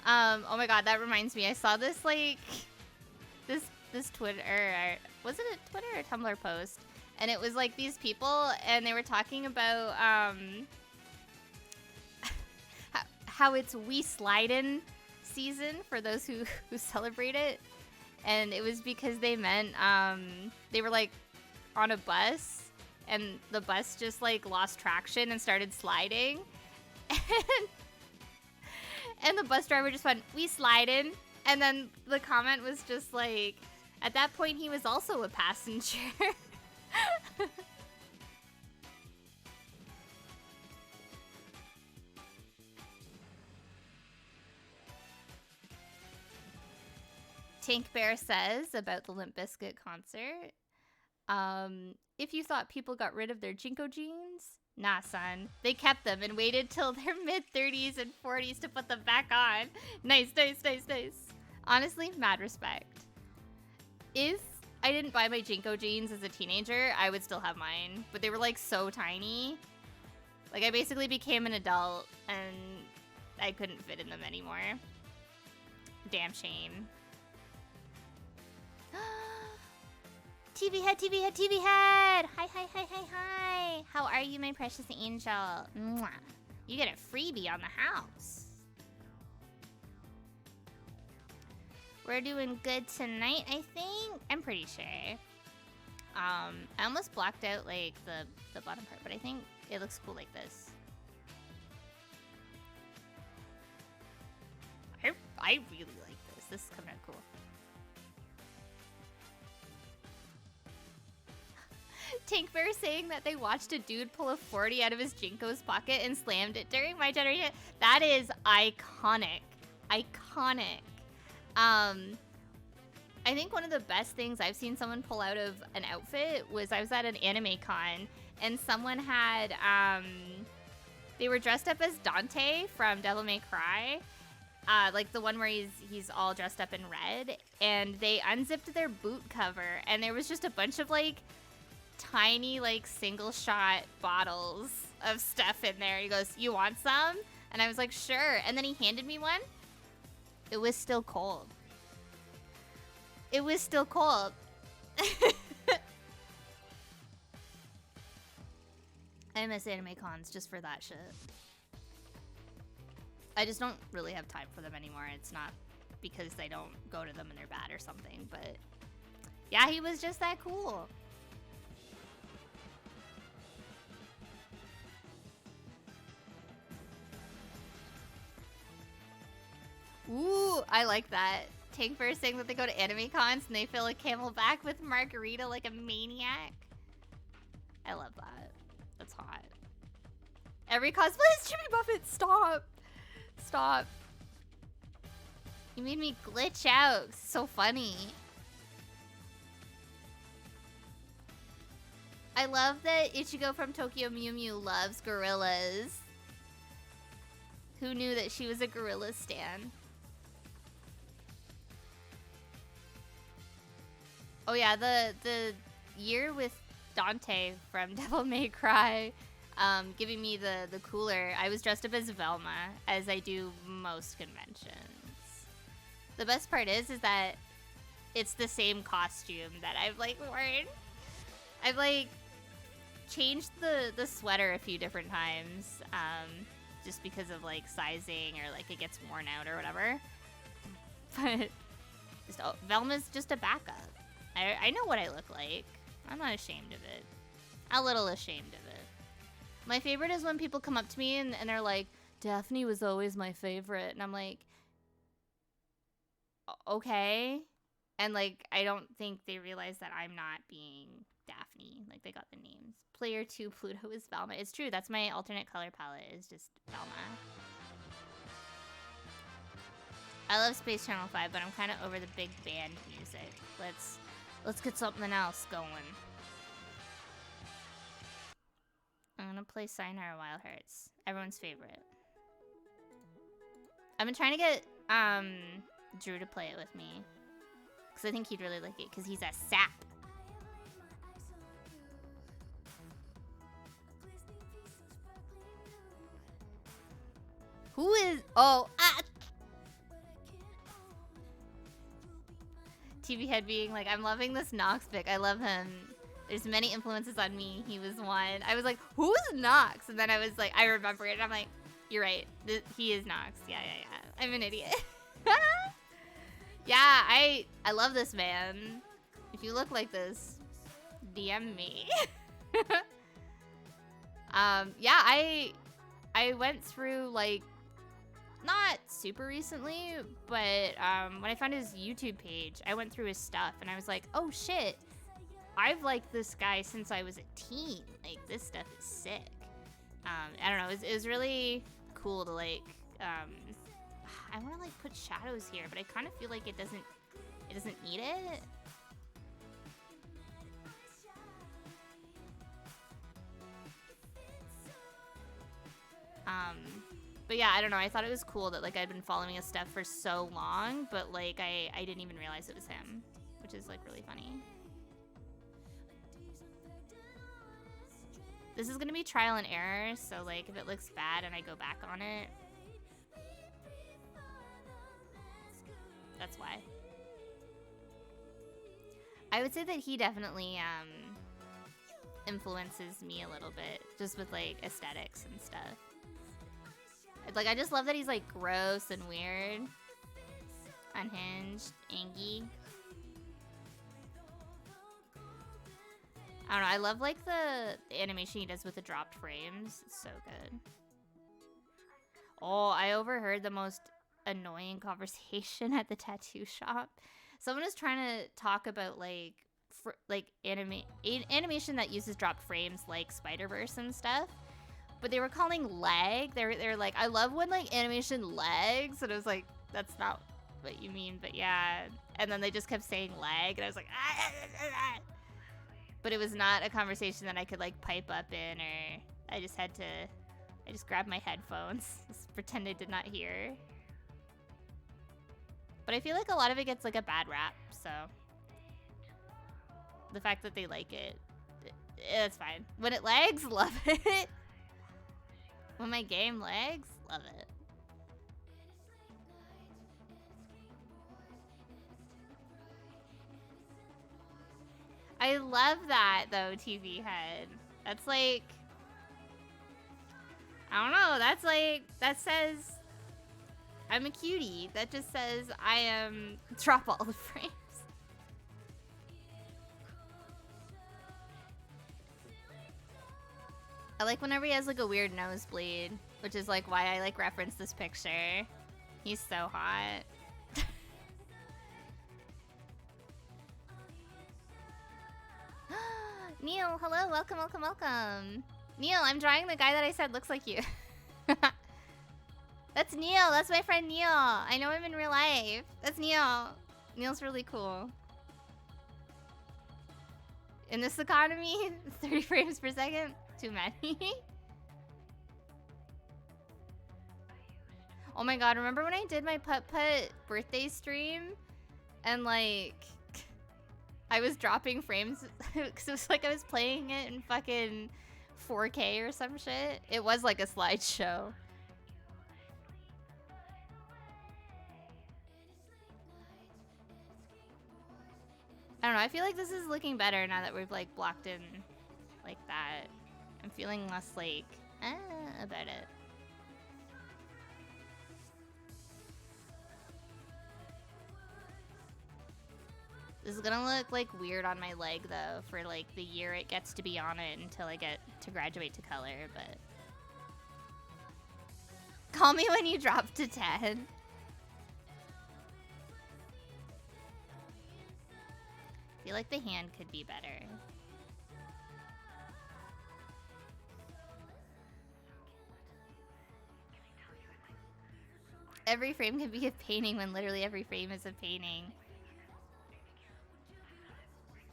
[SPEAKER 1] Oh my god, that reminds me. I saw this like this Twitter, or was it a Twitter or Tumblr post? And it was like these people and they were talking about how it's We Slidin' season for those who celebrate it. And it was because they meant they were like on a bus and the bus just like lost traction and started sliding. And the bus driver just went, "We slidin'." And then the comment was just like, at that point he was also a passenger. Tank Bear says about the Limp Bizkit concert, if you thought people got rid of their Jinko jeans, nah son, they kept them and waited till their mid-30s and 40s to put them back on. Nice, nice, nice, nice. Honestly, mad respect. If I didn't buy my Jinko jeans as a teenager, I would still have mine, but they were like so tiny. Like I basically became an adult and I couldn't fit in them anymore. Damn shame. TV head, TV head, TV head! Hi, hi, hi, hi, hi! How are you, my precious angel? Mwah. You get a freebie on the house. We're doing good tonight, I think. I'm pretty sure. I almost blocked out like the bottom part, but I think it looks cool like this. I really like this. This is coming out cool. Tank Bear saying that they watched a dude pull a 40 out of his Jinko's pocket and slammed it during my generation. That is iconic. Iconic. I think one of the best things I've seen someone pull out of an outfit was I was at an anime con and someone had, they were dressed up as Dante from Devil May Cry. Like the one where he's all dressed up in red, and they unzipped their boot cover and there was just a bunch of like tiny, like, single shot bottles of stuff in there. He goes, "You want some?" And I was like, "Sure." And then he handed me one. It was still cold. It was still cold. I miss anime cons just for that shit. I just don't really have time for them anymore. It's not because I don't go to them and they're bad or something, but yeah, he was just that cool. Ooh, I like that. Tank first saying that they go to anime cons and they fill a camelback with margarita like a maniac. I love that. That's hot. Every cosplay is Jimmy Buffett. Stop. Stop. You made me glitch out. So funny. I love that Ichigo from Tokyo Mew Mew loves Gorillaz. Who knew that she was a Gorillaz stan? Oh yeah, the year with Dante from Devil May Cry giving me the cooler, I was dressed up as Velma, as I do most conventions. The best part is that it's the same costume that I've like worn. I've like changed the sweater a few different times, just because of like sizing or like it gets worn out or whatever. But just, Velma's just a backup. I know what I look like. I'm not ashamed of it. A little ashamed of it. My favorite is when people come up to me and they're like, "Daphne was always my favorite." And I'm like, okay. And like, I don't think they realize that I'm not being Daphne. Like, they got the names. Player 2 Pluto is Velma. It's true. That's my alternate color palette, is just Velma. I love Space Channel 5, but I'm kind of over the big band music. Let's get something else going. I'm gonna play Sayonara Wild Hearts. Everyone's favorite. I've been trying to get Drew to play it with me, because I think he'd really like it, because he's a sap. Who is... Oh, TV Head being like, "I'm loving this Nox pic. I love him. There's many influences on me. He was one." I was like, "Who's Nox?" And then I was like, I remember it. And I'm like, "You're right. He is Nox. Yeah. I'm an idiot." Yeah, I love this man. If you look like this, DM me. Yeah, I went through, like, not super recently, but when I found his YouTube page, I went through his stuff and I was like, oh shit, I've liked this guy since I was a teen. Like, this stuff is sick. I don't know, it was really cool to like, I want to like put shadows here, but I kind of feel like it doesn't need it. But yeah, I don't know. I thought it was cool that like I'd been following his stuff for so long, but like I didn't even realize it was him, which is like really funny. This is gonna be trial and error, so like if it looks bad and I go back on it, that's why. I would say that he definitely influences me a little bit, just with like aesthetics and stuff. Like, I just love that he's like gross and weird, unhinged, angy. I don't know, I love like the animation he does with the dropped frames. It's so good. Oh, I overheard the most annoying conversation at the tattoo shop. Someone was trying to talk about like animation that uses dropped frames, like Spider-Verse and stuff. But they were calling lag. They're like, I love when like animation lags, and I was like, that's not what you mean, but yeah. And then they just kept saying lag, and I was like, ah. But it was not a conversation that I could like pipe up in, or I just grabbed my headphones, just pretend I did not hear. But I feel like a lot of it gets like a bad rap, so the fact that they like it, It's fine. When it lags, love it. When my game lags, love it. I love that though, TV head. That's like, I don't know, that's like, that says I'm a cutie. That just says I am drop all the frames. I like whenever he has like a weird nosebleed, which is like why I like reference this picture. He's so hot. Neil, hello, welcome, welcome, welcome. Neil, I'm drawing the guy that I said looks like you. That's Neil, that's my friend Neil. I know him in real life. That's Neil. Neil's really cool. In this economy, 30 frames per second, too many. Oh my god, remember when I did my Putt-Putt birthday stream? And like, I was dropping frames because it was like I was playing it in fucking 4K or some shit. It was like a slideshow. I don't know, I feel like this is looking better now that we've like blocked in like that. I'm feeling less like, about it. This is gonna look like weird on my leg though for like the year it gets to be on it until I get to graduate to color, but call me when you drop to 10. I feel like the hand could be better. Every frame can be a painting when literally every frame is a painting.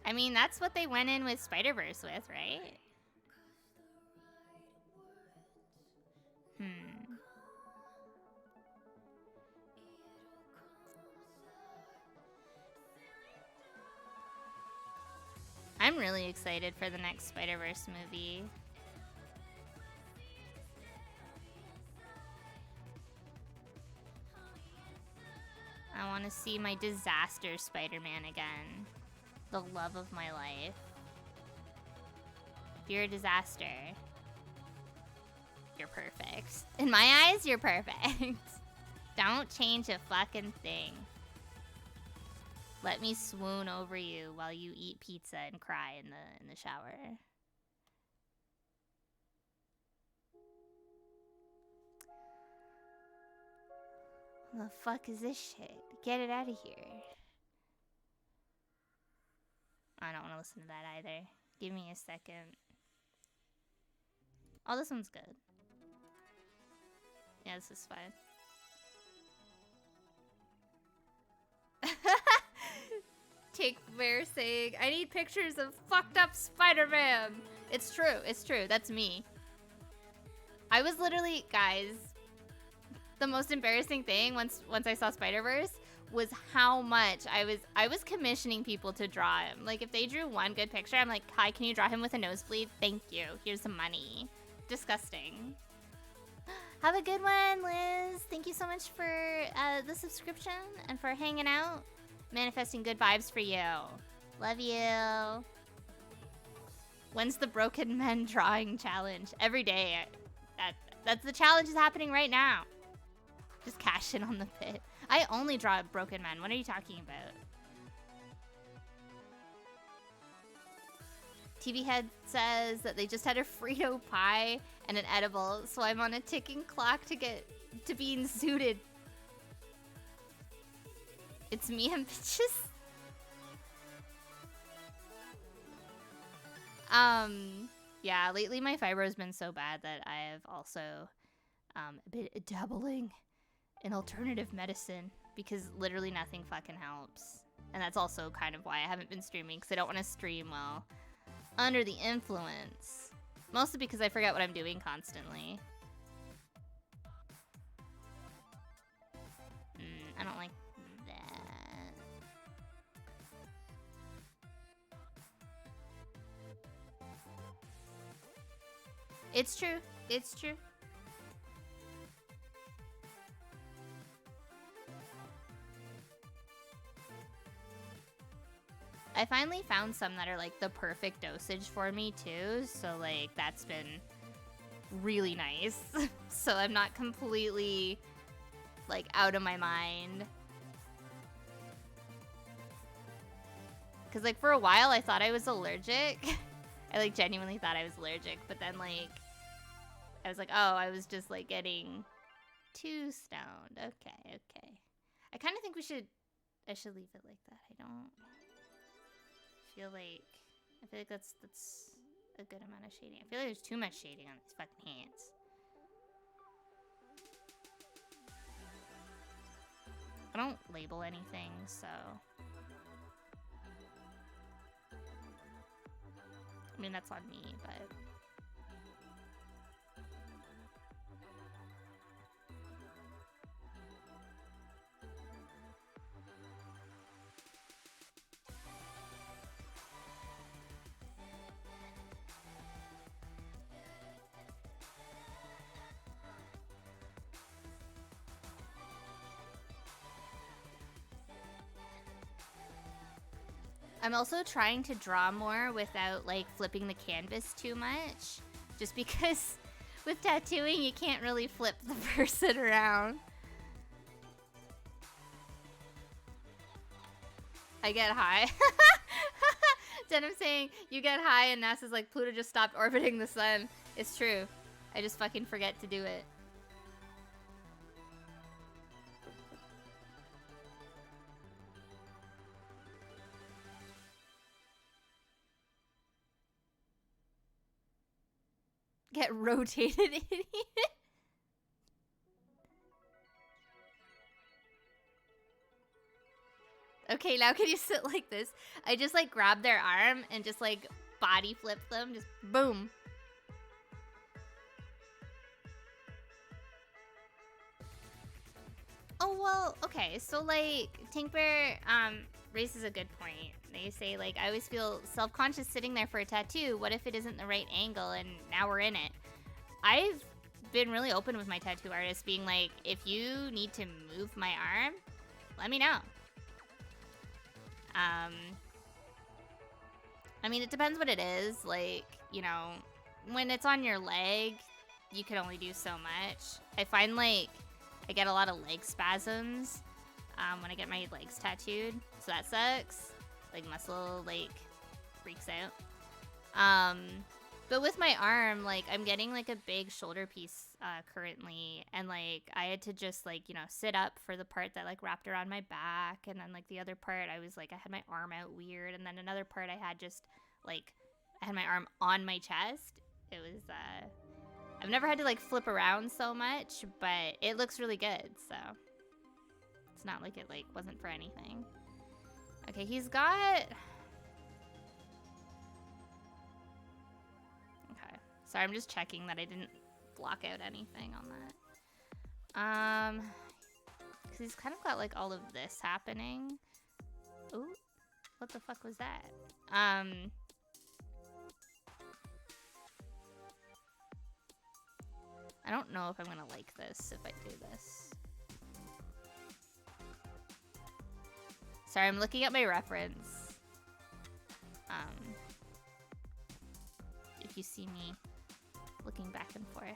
[SPEAKER 1] I mean, that's what they went in with Spider-Verse with, right? I'm really excited for the next Spider-Verse movie. I want to see my disaster Spider-Man again. The love of my life. If you're a disaster, you're perfect. In my eyes, you're perfect. Don't change a fucking thing. Let me swoon over you while you eat pizza and cry in the shower. What the fuck is this shit? Get it out of here. I don't want to listen to that either. Give me a second. Oh, this one's good. Yeah, this is fine. Take Bear saying, I need pictures of fucked up Spider-Man. It's true, it's true. That's me. I was literally, guys, the most embarrassing thing once I saw Spider-Verse was how much I was commissioning people to draw him. Like, if they drew one good picture, I'm like, hi, can you draw him with a nosebleed? Thank you. Here's some money. Disgusting. Have a good one, Liz. Thank you so much for the subscription and for hanging out. Manifesting good vibes for you. Love you. When's the Broken Men drawing challenge? Every day. That's the challenge is happening right now. Just cash in on the pit. I only draw Broken Men. What are you talking about? TV Head says that they just had a Frito pie and an edible, so I'm on a ticking clock to get to being suited. It's me and bitches. Yeah, lately my fibro's been so bad that I have also been dabbling in alternative medicine because literally nothing fucking helps. And that's also kind of why I haven't been streaming, because I don't want to stream while under the influence. Mostly because I forget what I'm doing constantly. I don't like that. It's true. It's true. I finally found some that are like the perfect dosage for me too, so like that's been really nice. So I'm not completely like out of my mind. Cause like for a while I thought I was allergic. I like genuinely thought I was allergic, but then like I was like, oh, I was just like getting too stoned. Okay, okay. I kind of think I should leave it like that. I feel like that's a good amount of shading. I feel like there's too much shading on these fucking hands. I don't label anything, so I mean that's on me, but I'm also trying to draw more without like flipping the canvas too much. Just because with tattooing you can't really flip the person around. I get high. Denim saying, you get high and NASA's like, Pluto just stopped orbiting the sun. It's true. I just fucking forget to do it. Get rotated, idiot. Okay, now can you sit like this? I just like grab their arm and just like body flip them. Just boom. Oh, well, okay. So like Tink Bear raises a good point. They say like, I always feel self-conscious sitting there for a tattoo. What if it isn't the right angle and now we're in it? I've been really open with my tattoo artist being like, if you need to move my arm, let me know. I mean, it depends what it is. Like, you know, when it's on your leg, you can only do so much. I find like I get a lot of leg spasms when I get my legs tattooed, so that sucks. Like muscle like freaks out. But with my arm, like I'm getting like a big shoulder piece currently, and like I had to just like, you know, sit up for the part that like wrapped around my back, and then like the other part I was like I had my arm out weird, and then another part I had just like I had my arm on my chest. It was I've never had to like flip around so much, but it looks really good, so it's not like it like wasn't for anything. Okay, he's got... Okay, sorry, I'm just checking that I didn't block out anything on that. Because he's kind of got like all of this happening. Ooh, what the fuck was that? I don't know if I'm gonna like this if I do this. Sorry, I'm looking at my reference. If you see me looking back and forth.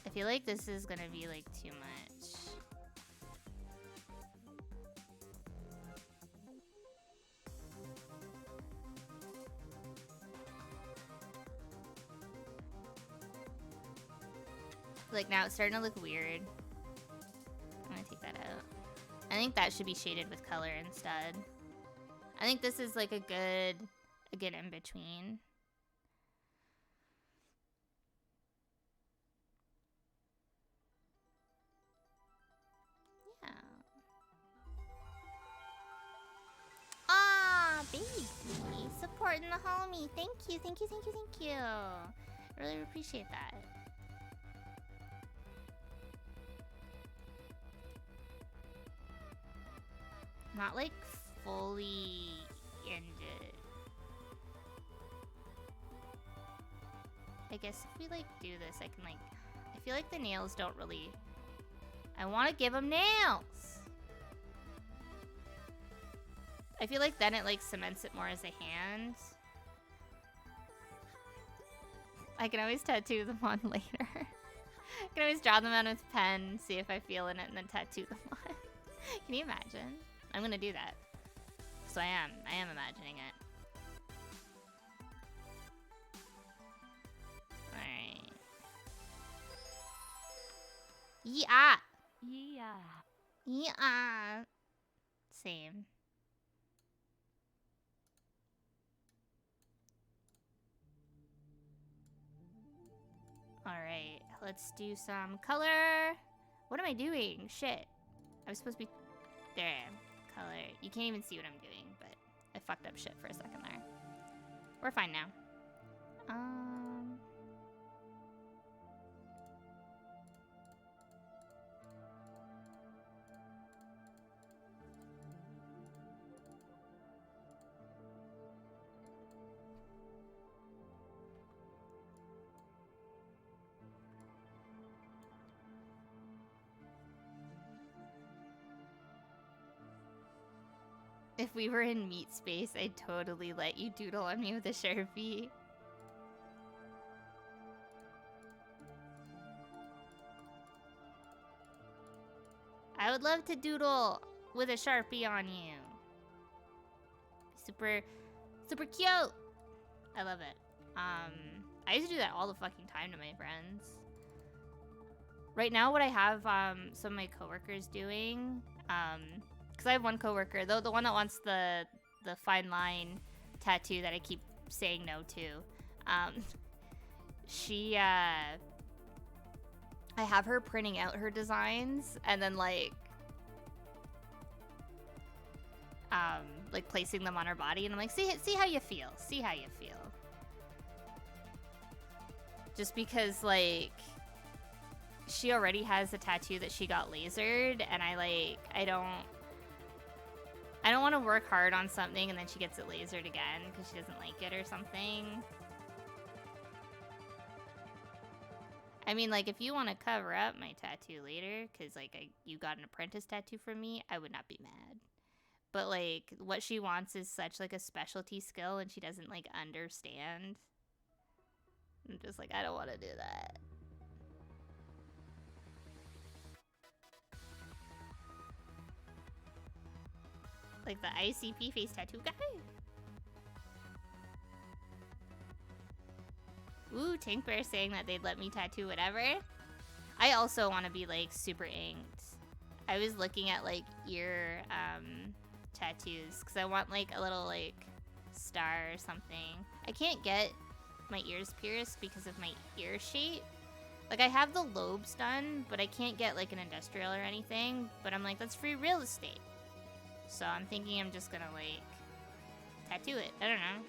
[SPEAKER 1] I feel like this is gonna be like too much. Like now it's starting to look weird. I'm gonna take that out. I think that should be shaded with color instead. I think this is like a good in between. Yeah. Ah, baby, supporting the homie. Thank you, thank you, thank you, thank you. I really appreciate that. not like fully ended. I guess if we like do this, I can like, I feel like the nails don't really, I want to give them nails. I feel like then it like cements it more as a hand. I can always tattoo them on later. I can always draw them on with pen, see if I feel in it, and then tattoo them on. Can you imagine? I'm gonna do that. So I am imagining it. Alright. Yeah!
[SPEAKER 2] Yeah.
[SPEAKER 1] Yeah! Same. Alright, let's do some color. What am I doing? Shit. I was supposed to be... There. Color. You can't even see what I'm doing, but I fucked up shit for a second there. We're fine now. If we were in meat space, I'd totally let you doodle on me with a Sharpie. I would love to doodle with a Sharpie on you. Super, super cute. I love it. I used to do that all the fucking time to my friends. Right now, what I have some of my coworkers doing, because I have one coworker, though the one that wants the fine line tattoo that I keep saying no to. She I have her printing out her designs and then like placing them on her body, and I'm like, see how you feel. See how you feel. Just because like she already has a tattoo that she got lasered, and I don't want to work hard on something and then she gets it lasered again because she doesn't like it or something. I mean, like, if you want to cover up my tattoo later because, like, you got an apprentice tattoo from me, I would not be mad. But, like, what she wants is such, like, a specialty skill and she doesn't, like, understand. I'm just like, I don't want to do that. Like the ICP face tattoo guy. Ooh, Tank Bear saying that they'd let me tattoo whatever. I also want to be like super inked. I was looking at like ear tattoos because I want like a little like star or something. I can't get my ears pierced because of my ear shape. Like I have the lobes done, but I can't get like an industrial or anything. But I'm like, that's free real estate. So I'm thinking I'm just gonna, like, tattoo it. I don't know.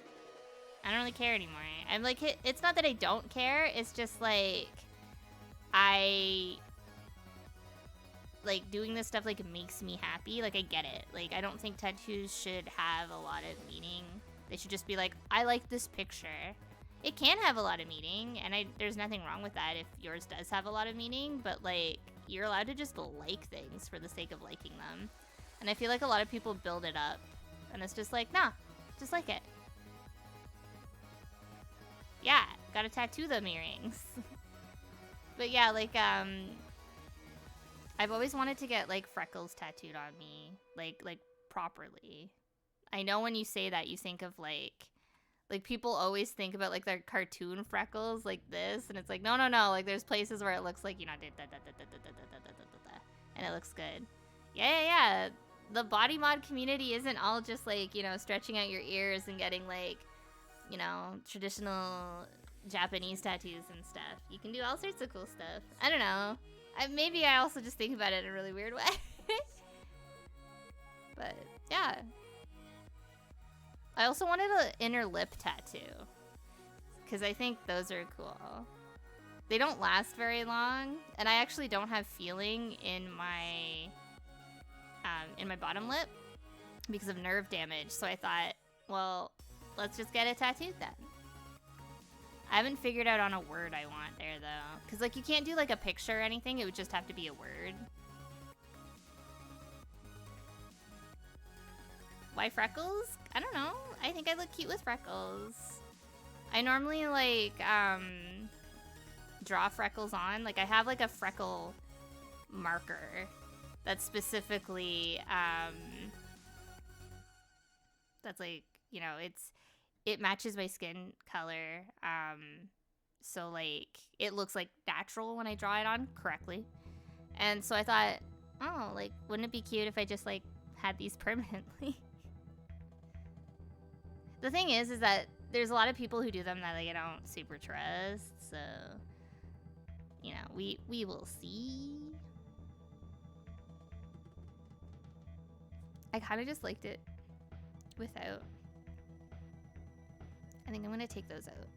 [SPEAKER 1] I don't really care anymore. I'm like, it's not that I don't care. It's just, like, doing this stuff, like, makes me happy. Like, I get it. Like, I don't think tattoos should have a lot of meaning. They should just be like, I like this picture. It can have a lot of meaning, and there's nothing wrong with that if yours does have a lot of meaning. But, like, you're allowed to just like things for the sake of liking them. And I feel like a lot of people build it up. And it's just like, nah, just like it. Yeah, gotta tattoo them earrings. But yeah, like, I've always wanted to get, like, freckles tattooed on me. Like, properly. I know when you say that, you think of, like, people always think about, like, their cartoon freckles like this. And it's like, no. Like, there's places where it looks like, you know, and it looks good. Yeah. The body mod community isn't all just like, you know, stretching out your ears and getting like, you know, traditional Japanese tattoos and stuff. You can do all sorts of cool stuff. I don't know. Maybe I also just think about it in a really weird way. But yeah. I also wanted an inner lip tattoo because I think those are cool. They don't last very long, and I actually don't have feeling in my bottom lip. because of nerve damage. So I thought, well, let's just get it tattooed then. I haven't figured out on a word I want there though, because like you can't do like a picture or anything. It would just have to be a word. Why freckles? I don't know. I think I look cute with freckles. I normally like draw freckles on. Like I have like a freckle marker that's specifically that's like, you know, it matches my skin color. So like it looks like natural when I draw it on correctly. And so I thought, oh, like wouldn't it be cute if I just like had these permanently? The thing is that there's a lot of people who do them that like, I don't super trust, so you know, we will see. I kind of just liked it without. I think I'm gonna take those out.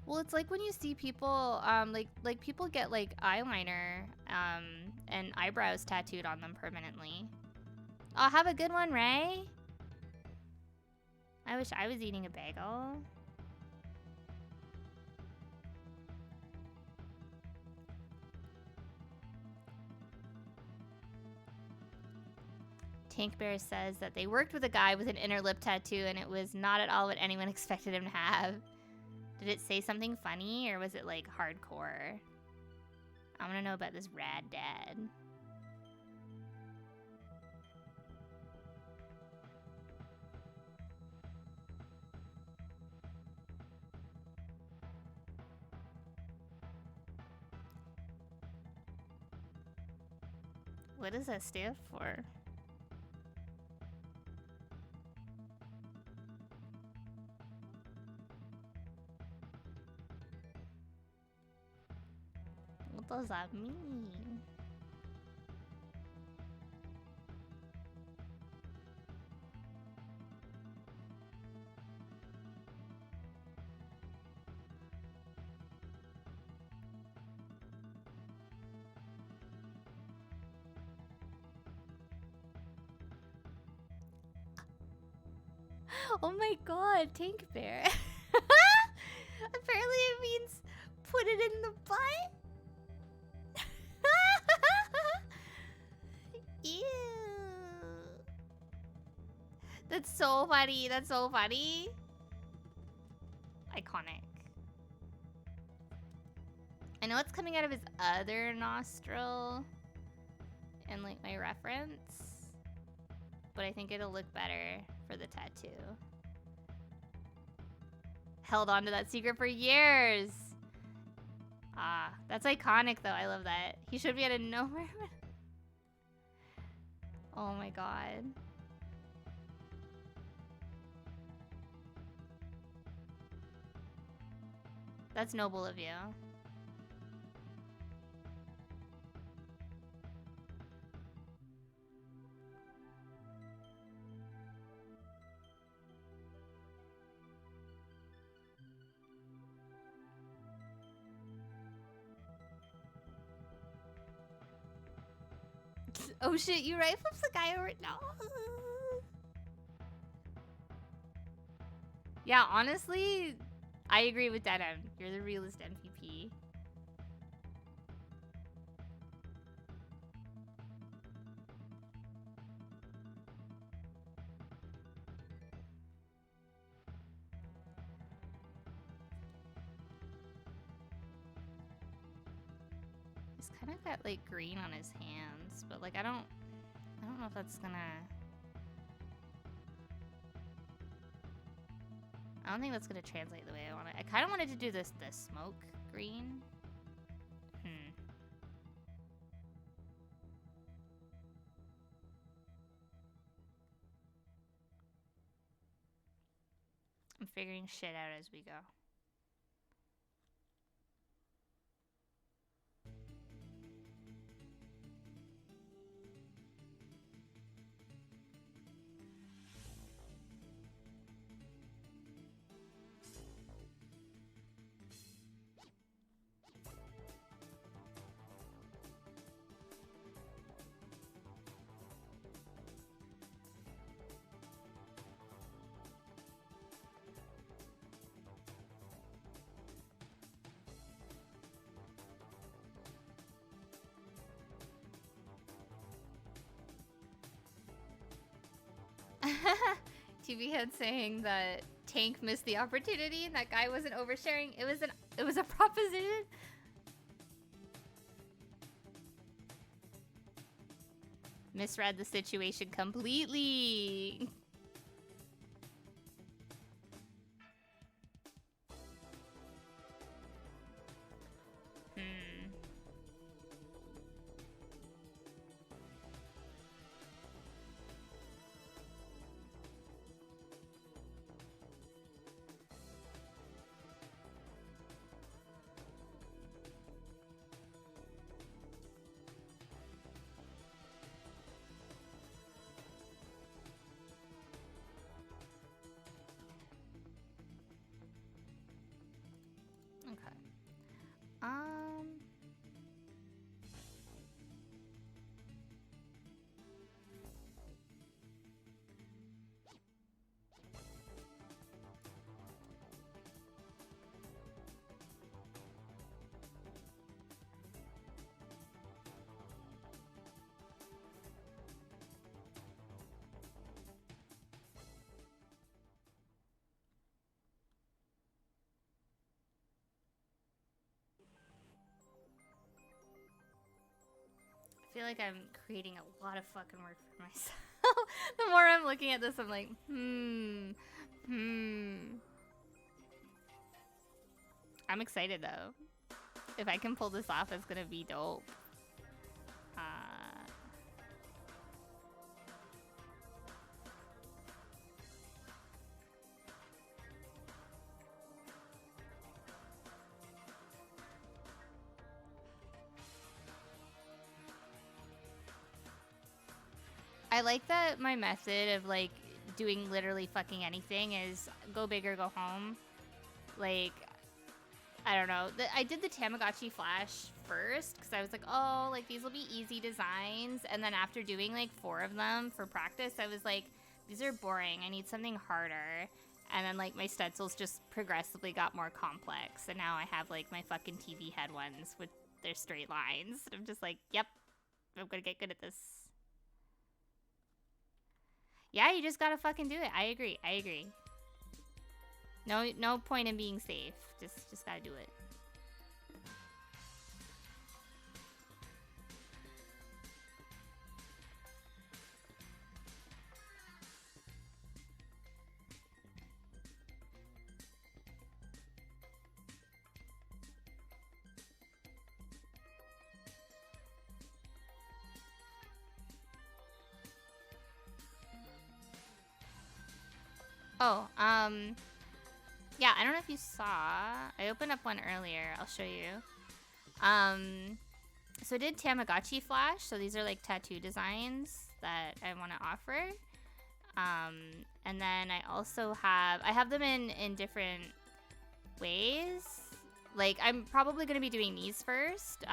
[SPEAKER 1] Well, it's like when you see people, like people get like eyeliner and eyebrows tattooed on them permanently. Oh, have a good one, Ray. I wish I was eating a bagel. Tank Bear says that they worked with a guy with an inner lip tattoo and it was not at all what anyone expected him to have. Did it say something funny or was it like hardcore? I want to know about this rad dad. What does that stand for? What does that mean? Oh my god, Tank Bear. Apparently it means put it in the butt. Ew. That's so funny. That's so funny. Iconic. I know it's coming out of his other nostril in like my reference, but I think it'll look better for the tattoo. Held on to that secret for years. Ah, that's iconic though. I love that. He should be out of nowhere. Oh my god. That's noble of you. Oh shit, you right flips the guy over. No. Yeah, honestly, I agree with Denim. You're the realist MVP. He's kind of got like green on his hands, but like I don't know if that's gonna. I don't think that's gonna translate the way I want it. I kind of wanted to do this smoke green. I'm figuring shit out as we go. TV Head saying that Tank missed the opportunity and that guy wasn't oversharing. It was a proposition. Misread the situation completely. Okay. I feel like I'm creating a lot of fucking work for myself. The more I'm looking at this, I'm like, I'm excited though. If I can pull this off, it's gonna be dope. I like that my method of like doing literally fucking anything is go big or go home. Like, I don't know. I did the Tamagotchi Flash first because I was like, oh, like these will be easy designs. And then after doing like 4 of them for practice, I was like, these are boring. I need something harder. And then like my stencils just progressively got more complex. And now I have like my fucking TV head ones with their straight lines. And I'm just like, yep, I'm gonna get good at this. Yeah, you just gotta fucking do it. I agree. No point in being safe. Just gotta do it. Oh, yeah, I don't know if you saw. I opened up one earlier. I'll show you. So I did Tamagotchi Flash. So these are like tattoo designs that I want to offer. And then I also have them in different ways. Like I'm probably going to be doing these first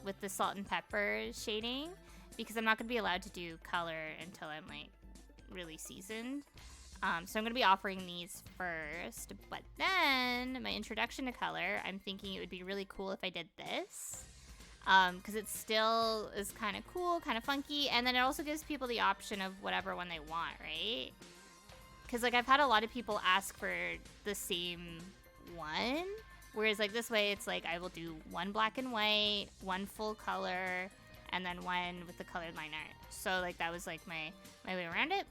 [SPEAKER 1] with the salt and pepper shading because I'm not going to be allowed to do color until I'm like really seasoned. So I'm going to be offering these first, but then my introduction to color, I'm thinking it would be really cool if I did this, because it still is kind of cool, kind of funky, and then it also gives people the option of whatever one they want, right? Because like I've had a lot of people ask for the same one, whereas like this way it's like I will do one black and white, one full color, and then one with the colored line art. So like that was like my way around it.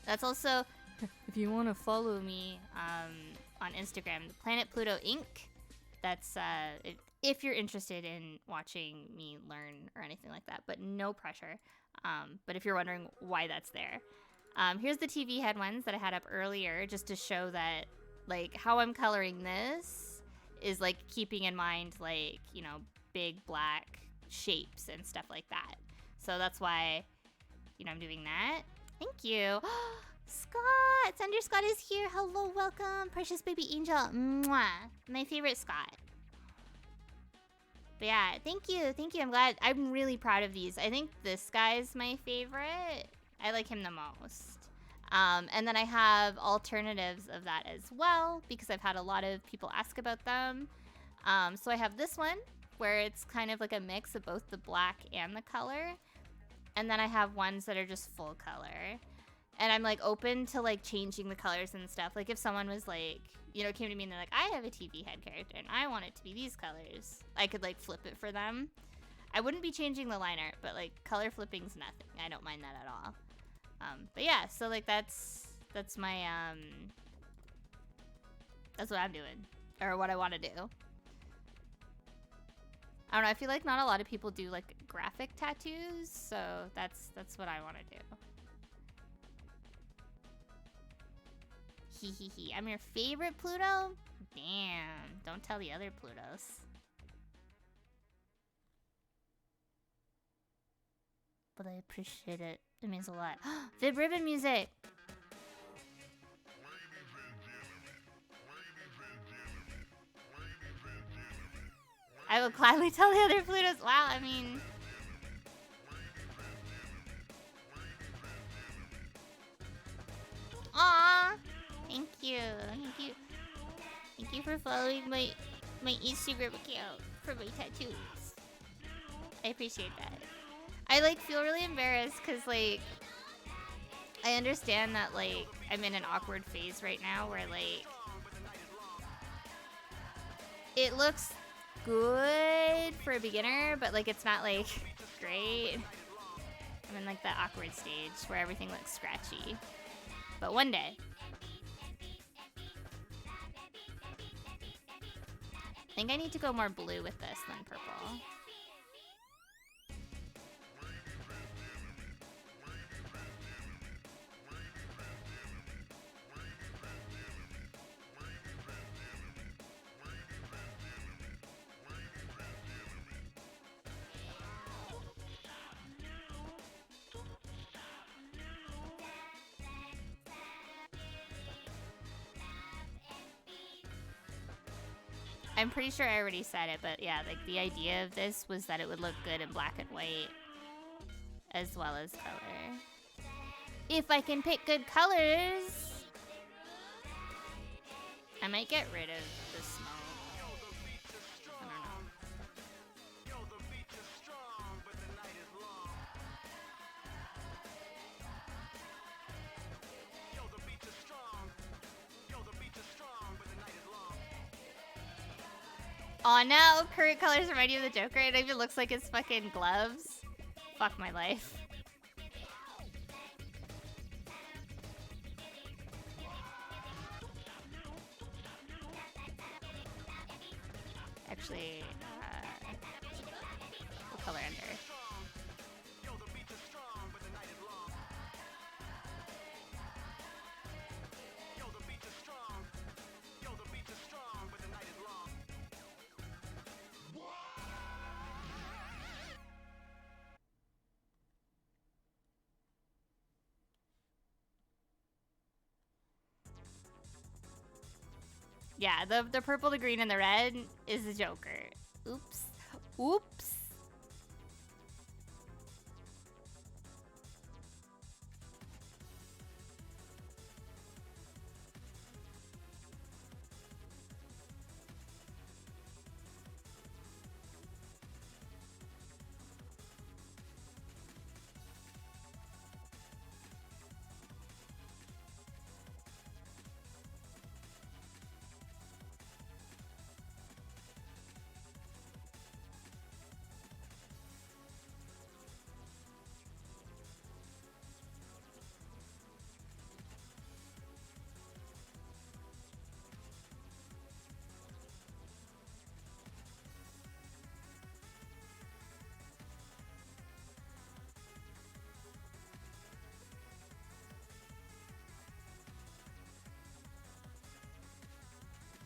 [SPEAKER 1] That's also, if you want to follow me on Instagram, the Planet Pluto Inc. That's if you're interested in watching me learn or anything like that, but no pressure. But if you're wondering why that's there, here's the TV head ones that I had up earlier, just to show that like how I'm coloring this is like keeping in mind like, you know, big black shapes and stuff like that. So that's why, you know, I'm doing that. Thank you. Scott! Thunder Scott is here. Hello, welcome. Precious baby angel. Mwah. My favorite Scott. But yeah, thank you. Thank you. I'm really proud of these. I think this guy's my favorite. I like him the most. And then I have alternatives of that as well because I've had a lot of people ask about them. So I have this one where it's kind of like a mix of both the black and the color. and then I have ones that are just full color. And I'm like open to like changing the colors and stuff. Like if someone was like, you know, came to me and they're like, I have a TV head character and I want it to be these colors, I could like flip it for them. I wouldn't be changing the line art, but like color flipping's nothing. I don't mind that at all. But yeah, so like that's my that's what I'm doing, or what I want to do. I don't know, I feel like not a lot of people do like graphic tattoos, so that's what I want to do. Hee hee hee. I'm your favorite Pluto? Damn, don't tell the other Plutos. But I appreciate it. It means a lot. Vib Ribbon music! I will gladly tell the other Plutos. Wow, I mean... Aww! Thank you. Thank you. Thank you for following my Instagram account for my tattoos. I appreciate that. I like feel really embarrassed because like I understand that like I'm in an awkward phase right now where like it looks good for a beginner, but like it's not like great. I'm in like the awkward stage where everything looks scratchy. But one day. I think I need to go more blue with this than purple. I'm pretty sure I already said it, but yeah, like the idea of this was that it would look good in black and white as well as color. If I can pick good colors, I might get rid of the smoke. I don't know. Oh no, current colors remind you of the Joker. It even looks like his fucking gloves. Fuck my life. Actually, what color under? Yeah, the purple, the green, and the red is the Joker. Oops. Oops.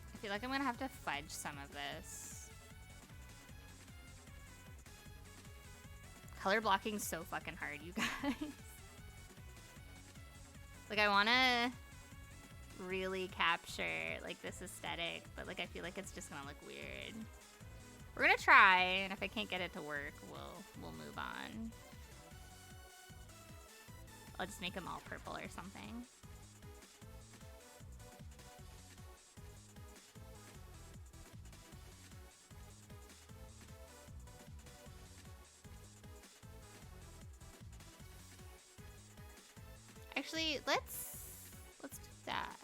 [SPEAKER 1] I feel like I'm gonna have to fudge some of this. Color blocking's so fucking hard, you guys. Like, I wanna really capture, like, this aesthetic, but, like, I feel like it's just gonna look weird. We're gonna try, and if I can't get it to work, we'll move on. I'll just make them all purple or something. Actually, let's do that.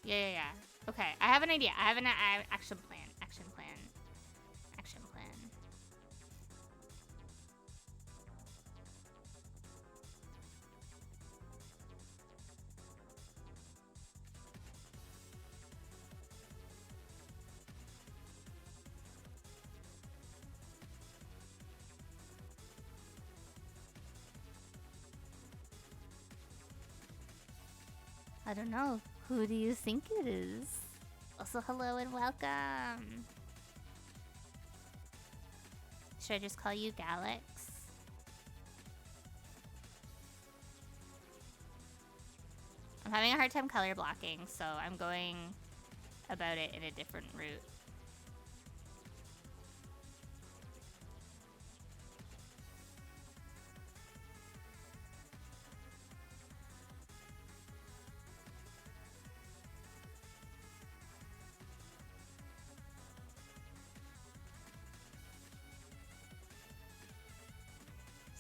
[SPEAKER 1] Yeah. Okay, I have an idea. I have an action plan. Action plan. I don't know. Who do you think it is? Also, hello and welcome. Should I just call you Galax? I'm having a hard time color blocking, so I'm going about it in a different route.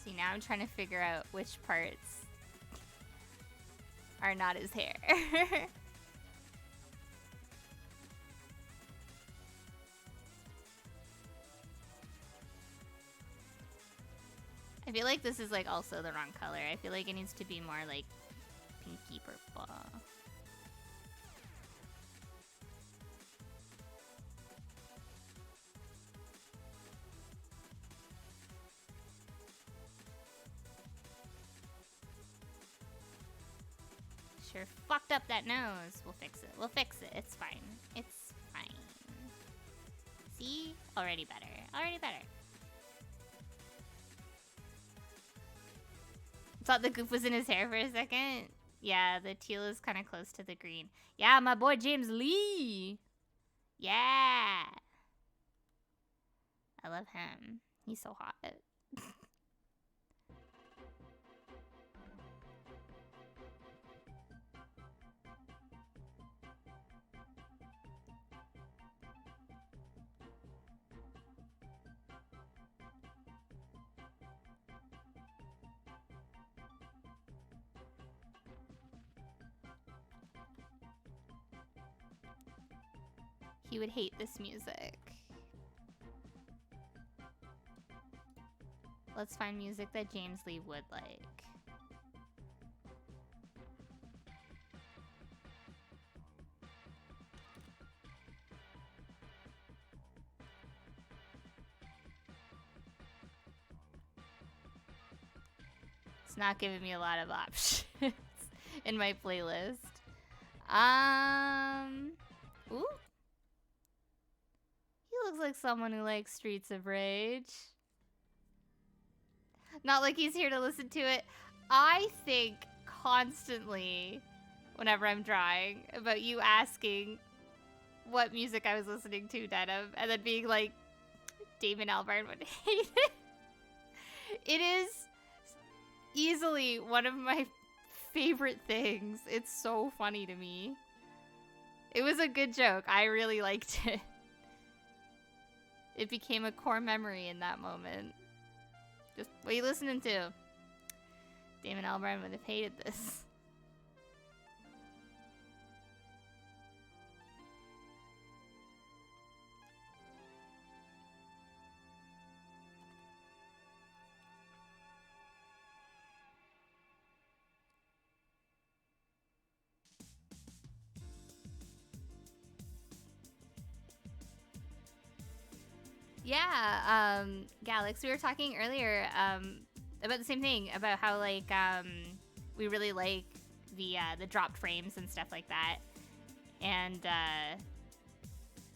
[SPEAKER 1] See, now I'm trying to figure out which parts are not his hair. I feel like this is like also the wrong color. I feel like it needs to be more like pinky purple. Sure fucked up that nose. We'll fix it. We'll fix it. It's fine. It's fine. See? Already better. Already better. Thought the goop was in his hair for a second. Yeah, the teal is kind of close to the green. Yeah, my boy James Lee. Yeah. I love him. He's so hot. He would hate this music. Let's find music that James Lee would like. It's not giving me a lot of options in my playlist. Ooh. He looks like someone who likes Streets of Rage. Not like he's here to listen to it. I think constantly, whenever I'm drawing, about you asking what music I was listening to, Denim, and then being like, Damon Albarn would hate it. It is easily one of my favorite things. It's so funny to me. It was a good joke. I really liked it. It became a core memory in that moment. Just, what are you listening to? Damon Albarn would have hated this. Yeah, Galax, we were talking earlier about the same thing, about how like we really like the dropped frames and stuff like that, and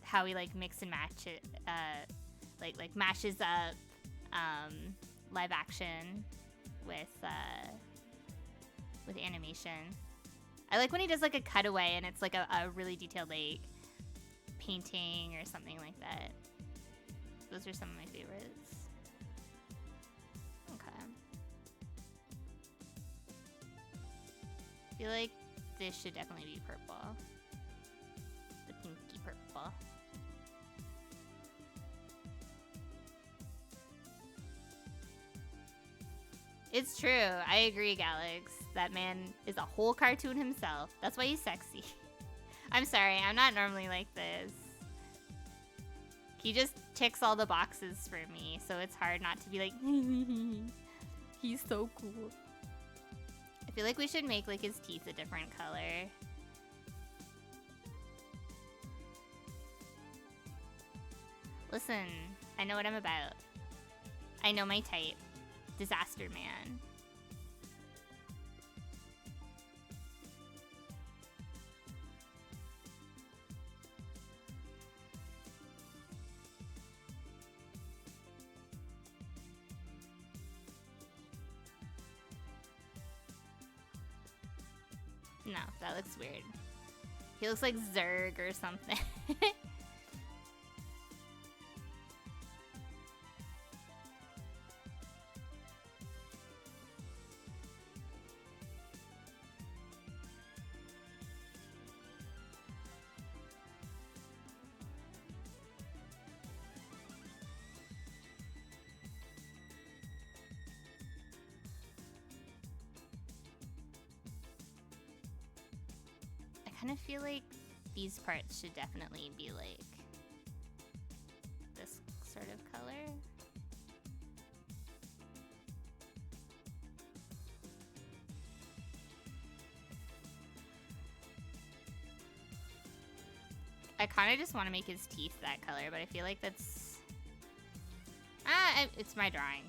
[SPEAKER 1] how we like mix and match it, like mashes up live action with animation. I like when he does like a cutaway and it's like a really detailed like painting or something like that. Those are some of my favorites. Okay. I feel like this should definitely be purple. The pinky purple. It's true. I agree, Galax. That man is a whole cartoon himself. That's why he's sexy. I'm sorry, I'm not normally like this. He just ticks all the boxes for me, so it's hard not to be like, he's so cool. I feel like we should make like his teeth a different color. Listen, I know what I'm about. I know my type. Disaster man. No, that looks weird. He looks like Zerg or something. I kind of feel like these parts should definitely be like this sort of color. I kind of just want to make his teeth that color, but I feel like that's... it's my drawing.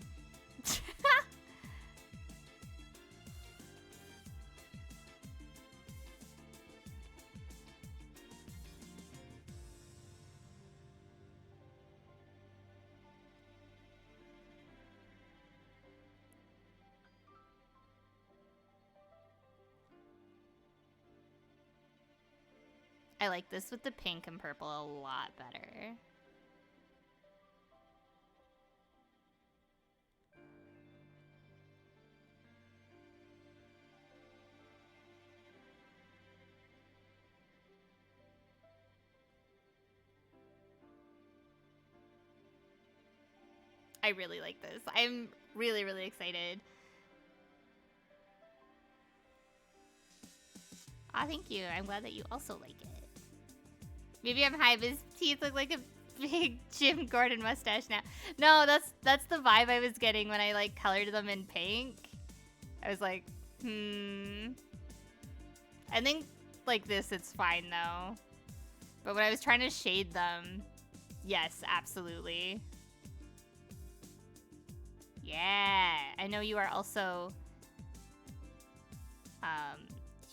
[SPEAKER 1] I like this with the pink and purple a lot better. I really like this. I'm really, really excited. Aw, thank you. I'm glad that you also like it. Maybe I'm high, but his teeth look like a big Jim Gordon mustache now. No, that's the vibe I was getting when I like colored them in pink. I was like, I think like this, it's fine though. But when I was trying to shade them, yes, absolutely. Yeah, I know you are also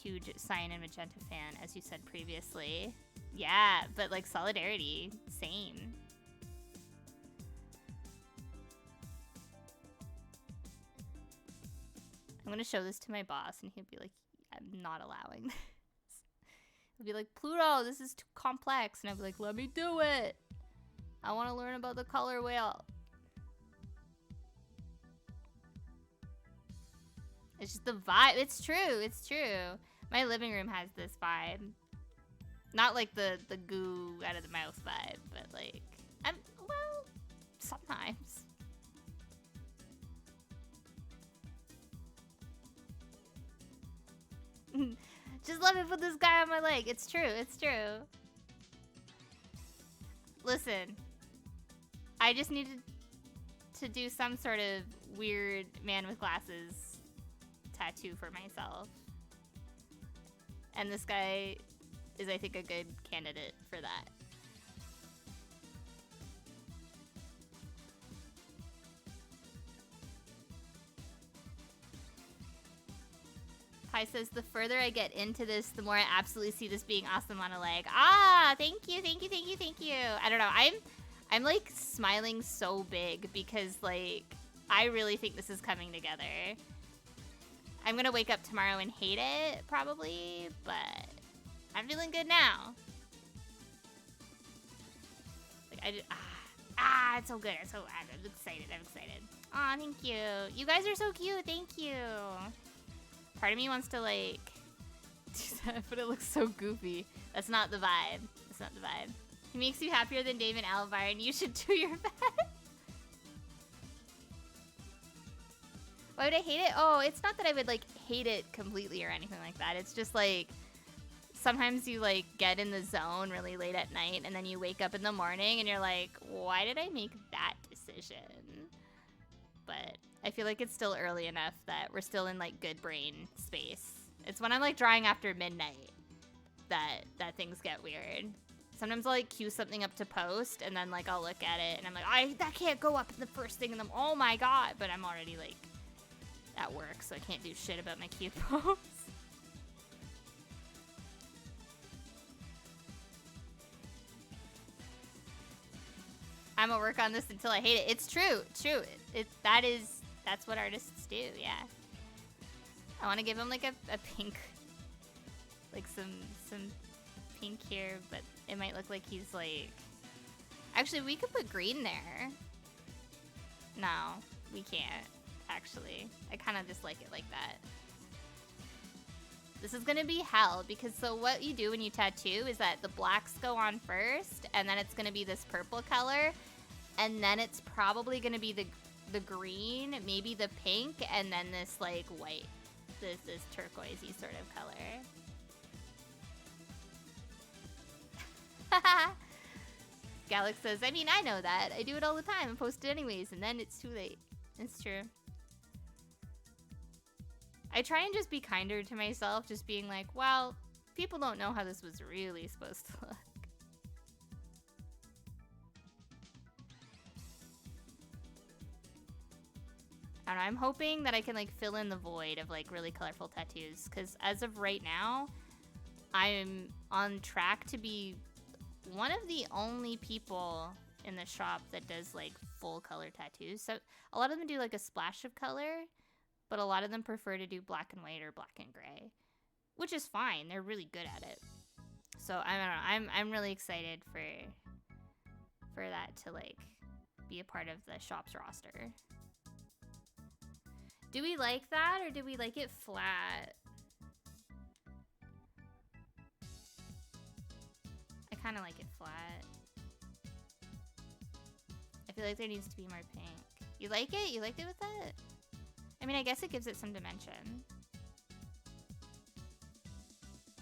[SPEAKER 1] huge cyan and magenta fan, as you said previously. Yeah, but like solidarity, same. I'm gonna show this to my boss and he'll be like, I'm not allowing this. He'll be like, Pluto, this is too complex. And I'll be like, let me do it. I want to learn about the color wheel. It's just the vibe. It's true. It's true. My living room has this vibe. Not like the goo out of the mouth vibe, but like, well, sometimes. Just let me put this guy on my leg. It's true. It's true. Listen, I just needed to do some sort of weird man with glasses tattoo for myself. And this guy is, I think, a good candidate for that. Pi says, the further I get into this, the more I absolutely see this being awesome on a leg. Ah, thank you, thank you, thank you, thank you. I don't know, I'm like smiling so big because like, I really think this is coming together. I'm gonna wake up tomorrow and hate it, probably, but I'm feeling good now. Like, it's so good. I'm excited. I'm excited. Aw, thank you. You guys are so cute. Thank you. Part of me wants to, like, do that, but it looks so goofy. That's not the vibe. That's not the vibe. He makes you happier than Dave and Alvar, and you should do your best. Why would I hate it? Oh, it's not that I would like hate it completely or anything like that. It's just like sometimes you like get in the zone really late at night and then you wake up in the morning and you're like, why did I make that decision? But I feel like it's still early enough that we're still in like good brain space. It's when I'm like drawing after midnight that things get weird. Sometimes I'll like queue something up to post and then like I'll look at it and I'm like, that can't go up in the first thing in the, oh my god, but I'm already like at work, so I can't do shit about my queued posts. I'm gonna work on this until I hate it. It's true. That's what artists do, yeah. I want to give him like a pink, like some pink here, but it might look like he's like, actually we could put green there. No, we can't, actually. I kind of just like it like that. This is gonna be hell, because so what you do when you tattoo is that the blacks go on first, and then it's gonna be this purple color, and then it's probably gonna be the green, maybe the pink, and then this like white, this turquoisey sort of color. Galax says, I mean, I know that. I do it all the time and post it anyways, and then it's too late. It's true. I try and just be kinder to myself, just being like, well, people don't know how this was really supposed to look. I don't know, I'm hoping that I can like fill in the void of like really colorful tattoos, because as of right now, I'm on track to be one of the only people in the shop that does like full color tattoos. So a lot of them do like a splash of color, but a lot of them prefer to do black and white or black and gray, which is fine. They're really good at it. So I don't know. I'm really excited for that to like be a part of the shop's roster. Do we like that, or do we like it flat? I kind of like it flat. I feel like there needs to be more pink. You like it? You liked it with it? I mean, I guess it gives it some dimension.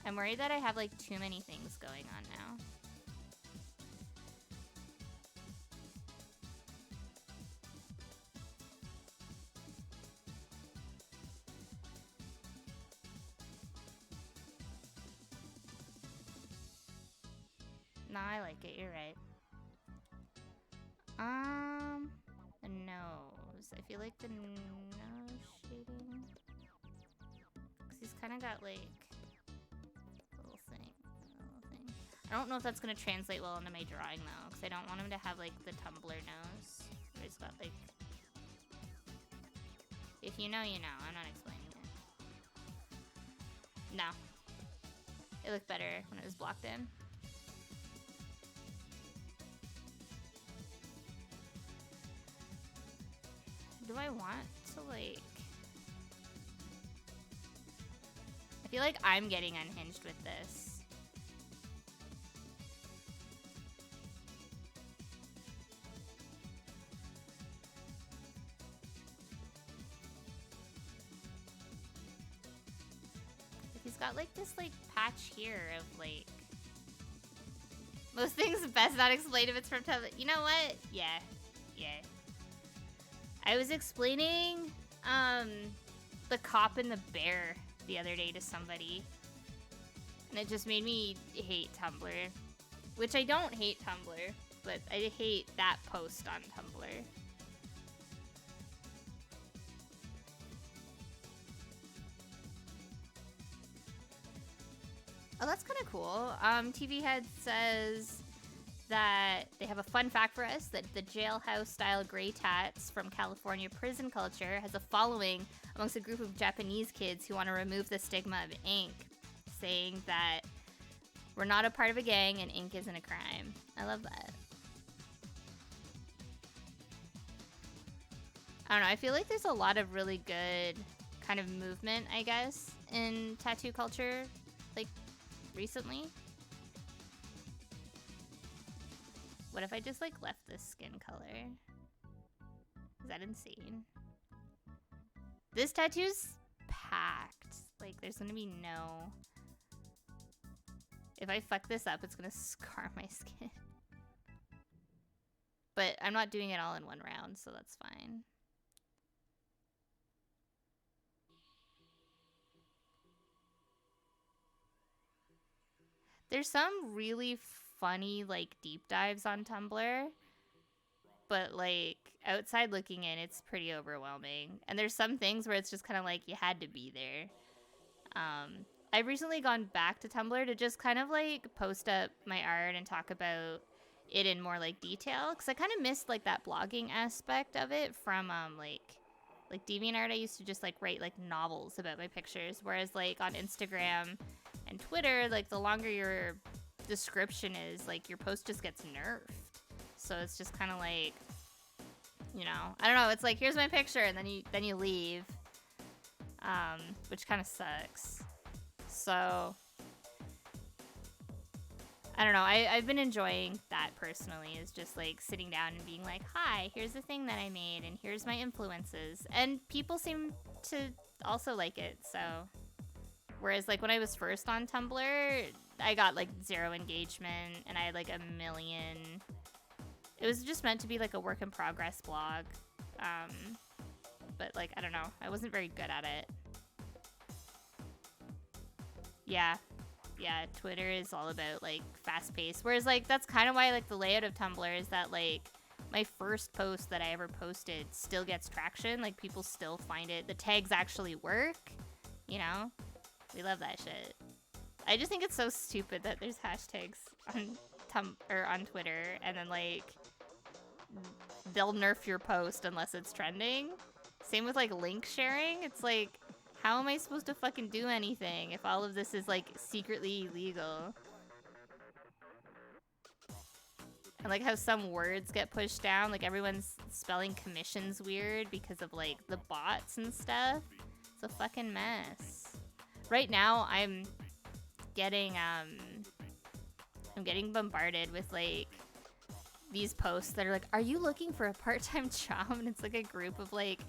[SPEAKER 1] I'm worried that I have like too many things going on now. No, I like it. You're right. The nose. I feel like the nose shading, because he's kind of got like a little thing. I don't know if that's gonna translate well into my drawing though, because I don't want him to have like the tumbler nose. Where he's got like. If you know, you know. I'm not explaining it. No. It looked better when it was blocked in. Do I want to, like... I feel like I'm getting unhinged with this. If he's got, like, this, like, patch here of, like... Most things best not explained if it's from tablet. You know what? Yeah. Yeah. I was explaining the cop and the bear the other day to somebody, and it just made me hate Tumblr. Which I don't hate Tumblr, but I hate that post on Tumblr. Oh, that's kind of cool. TV Head says that they have a fun fact for us, that the jailhouse-style gray tats from California prison culture has a following amongst a group of Japanese kids who want to remove the stigma of ink, saying that we're not a part of a gang and ink isn't a crime. I love that. I don't know, I feel like there's a lot of really good kind of movement, I guess, in tattoo culture, like, recently. What if I just, like, left this skin color? Is that insane? This tattoo's packed. Like, there's gonna be no... If I fuck this up, it's gonna scar my skin. But I'm not doing it all in one round, so that's fine. There's some really funny, like, deep dives on Tumblr. But, like, outside looking in, it's pretty overwhelming. And there's some things where it's just kind of like, you had to be there. I've recently gone back to Tumblr to just kind of, like, post up my art and talk about it in more, like, detail. Because I kind of missed, like, that blogging aspect of it from, like DeviantArt. I used to just, like, write, like, novels about my pictures. Whereas, like, on Instagram and Twitter, like, the longer your description is, like, your post just gets nerfed. So it's just kind of like, you know, I don't know. It's like, here's my picture, and then you leave, which kind of sucks. So I don't know. I've been enjoying that personally. Is just like sitting down and being like, hi, here's the thing that I made, and here's my influences, and people seem to also like it. So whereas like when I was first on Tumblr, I got like 0 engagement, and I had like 1 million. It was just meant to be like a work in progress blog. But like, I don't know. I wasn't very good at it. Yeah. Yeah, Twitter is all about like fast paced. Whereas like, that's kind of why like the layout of Tumblr is that like my first post that I ever posted still gets traction. Like people still find it. The tags actually work, you know? We love that shit. I just think it's so stupid that there's hashtags on Twitter, and then like they'll nerf your post unless it's trending. Same with like link sharing. It's like, how am I supposed to fucking do anything if all of this is like secretly illegal? And like how some words get pushed down, like everyone's spelling commissions weird because of like the bots and stuff. It's a fucking mess. Right now I'm getting bombarded with like these posts that are like, are you looking for a part-time job? And it's like a group of like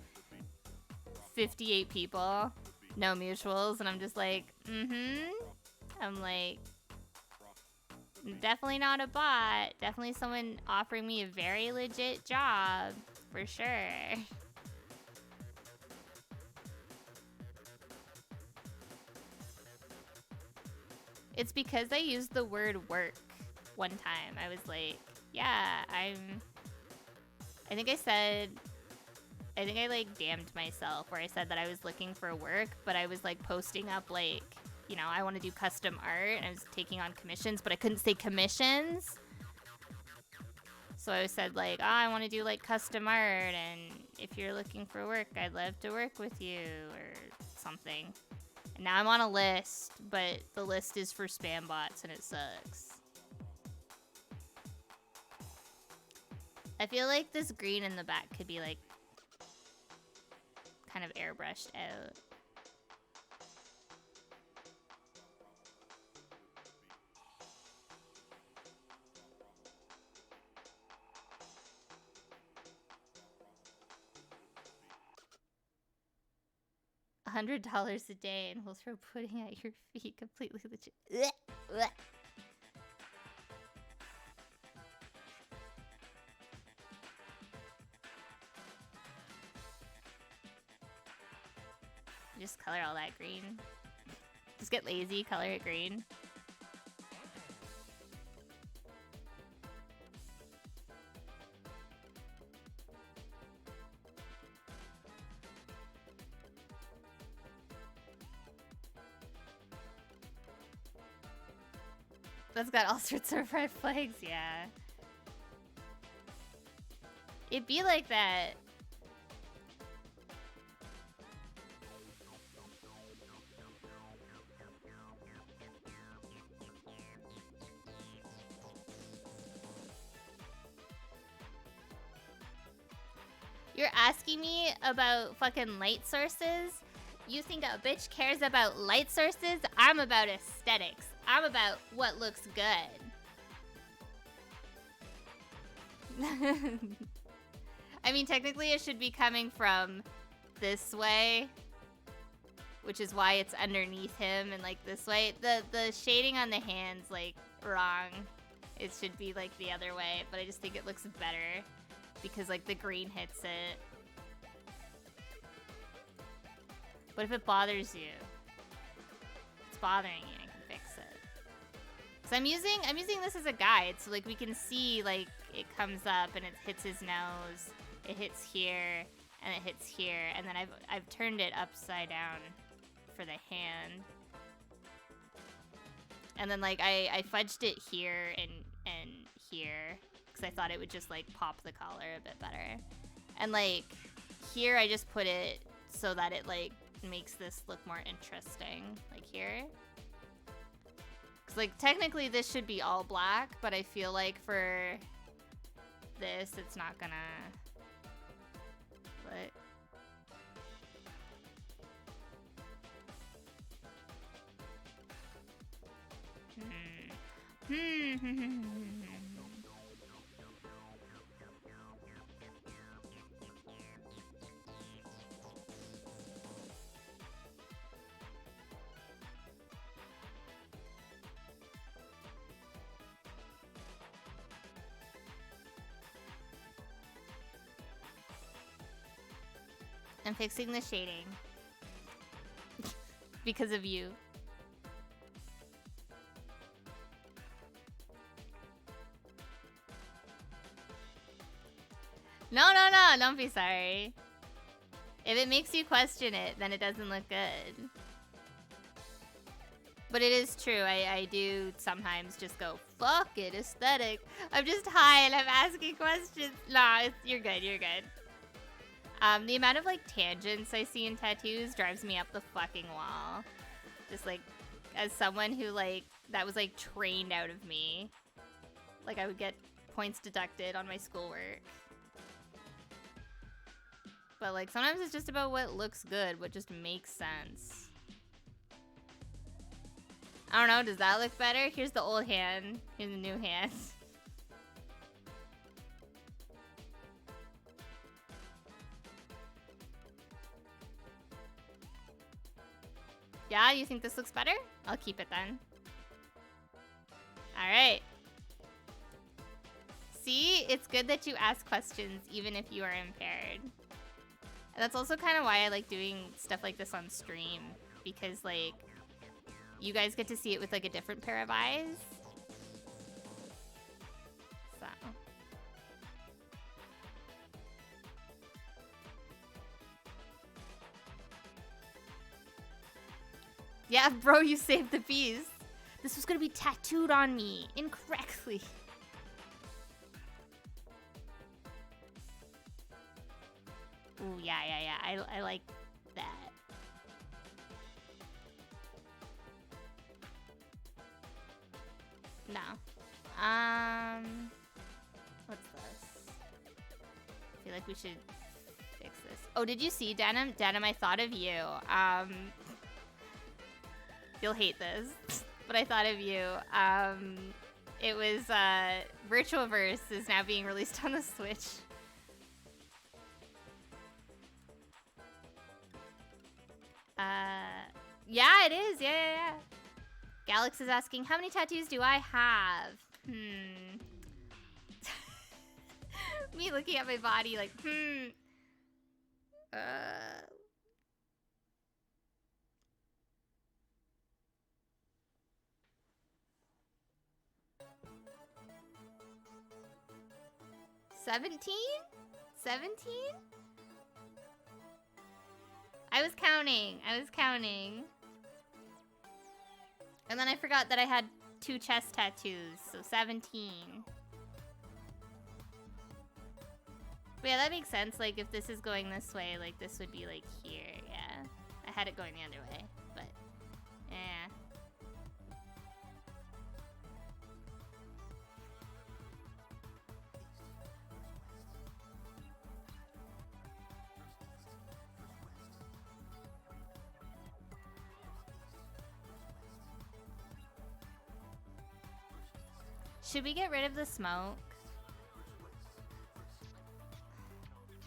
[SPEAKER 1] 58 people, no mutuals, and I'm just like, I'm like, definitely not a bot, definitely someone offering me a very legit job, for sure. It's because I used the word work one time. I was like, yeah, I think I like damned myself where I said that I was looking for work, but I was like posting up like, you know, I want to do custom art, and I was taking on commissions, but I couldn't say commissions. So I said like, oh, I want to do like custom art, and if you're looking for work, I'd love to work with you or something. And now I'm on a list, but the list is for spam bots, and it sucks. I feel like this green in the back could be like kind of airbrushed out. $100 a day, and we'll throw pudding at your feet. Completely legit. Just color all that green. Just get lazy, color it green. That's got all sorts of red flags, yeah. It'd be like that. You're asking me about fucking light sources? You think a bitch cares about light sources? I'm about aesthetics. I'm about what looks good. I mean, technically it should be coming from this way, which is why it's underneath him and like this way. The shading on the hands like wrong. It should be like the other way, but I just think it looks better because like the green hits it. What if it bothers you? It's bothering you, I can fix it. So I'm using this as a guide, so like we can see like it comes up and it hits his nose, it hits here, and it hits here, and then I've turned it upside down for the hand. And then like I fudged it here and here because I thought it would just like pop the collar a bit better. And like here I just put it so that it like makes this look more interesting, like here. Cause like technically this should be all black, but I feel like for this it's not gonna. But I'm fixing the shading because of you. No, don't be sorry. If it makes you question it, then it doesn't look good. But it is true, I do sometimes just go, fuck it, aesthetic. I'm just high and I'm asking questions. Nah, you're good, you're good. The amount of like tangents I see in tattoos drives me up the fucking wall. Just like, as someone who like, that was like trained out of me. Like I would get points deducted on my schoolwork. But like sometimes it's just about what looks good, what just makes sense. I don't know, does that look better? Here's the old hand, here's the new hand. Yeah, you think this looks better? I'll keep it then. Alright. See, it's good that you ask questions even if you are impaired. And that's also kind of why I like doing stuff like this on stream. Because like, you guys get to see it with like a different pair of eyes. So. Yeah, bro, you saved the bees. This was gonna be tattooed on me incorrectly. Ooh, yeah. I like that. No. What's this? I feel like we should fix this. Oh, did you see, Denim? Denim, I thought of you. You'll hate this, but I thought of you. It was, Virtual Verse is now being released on the Switch. Yeah, it is. Yeah. Galax is asking, how many tattoos do I have? Me looking at my body like, 17? 17? I was counting. And then I forgot that I had 2 chest tattoos, so 17. But yeah, that makes sense. Like, if this is going this way, like, this would be, like, here, yeah. I had it going the other way, but, yeah. Should we get rid of the smoke?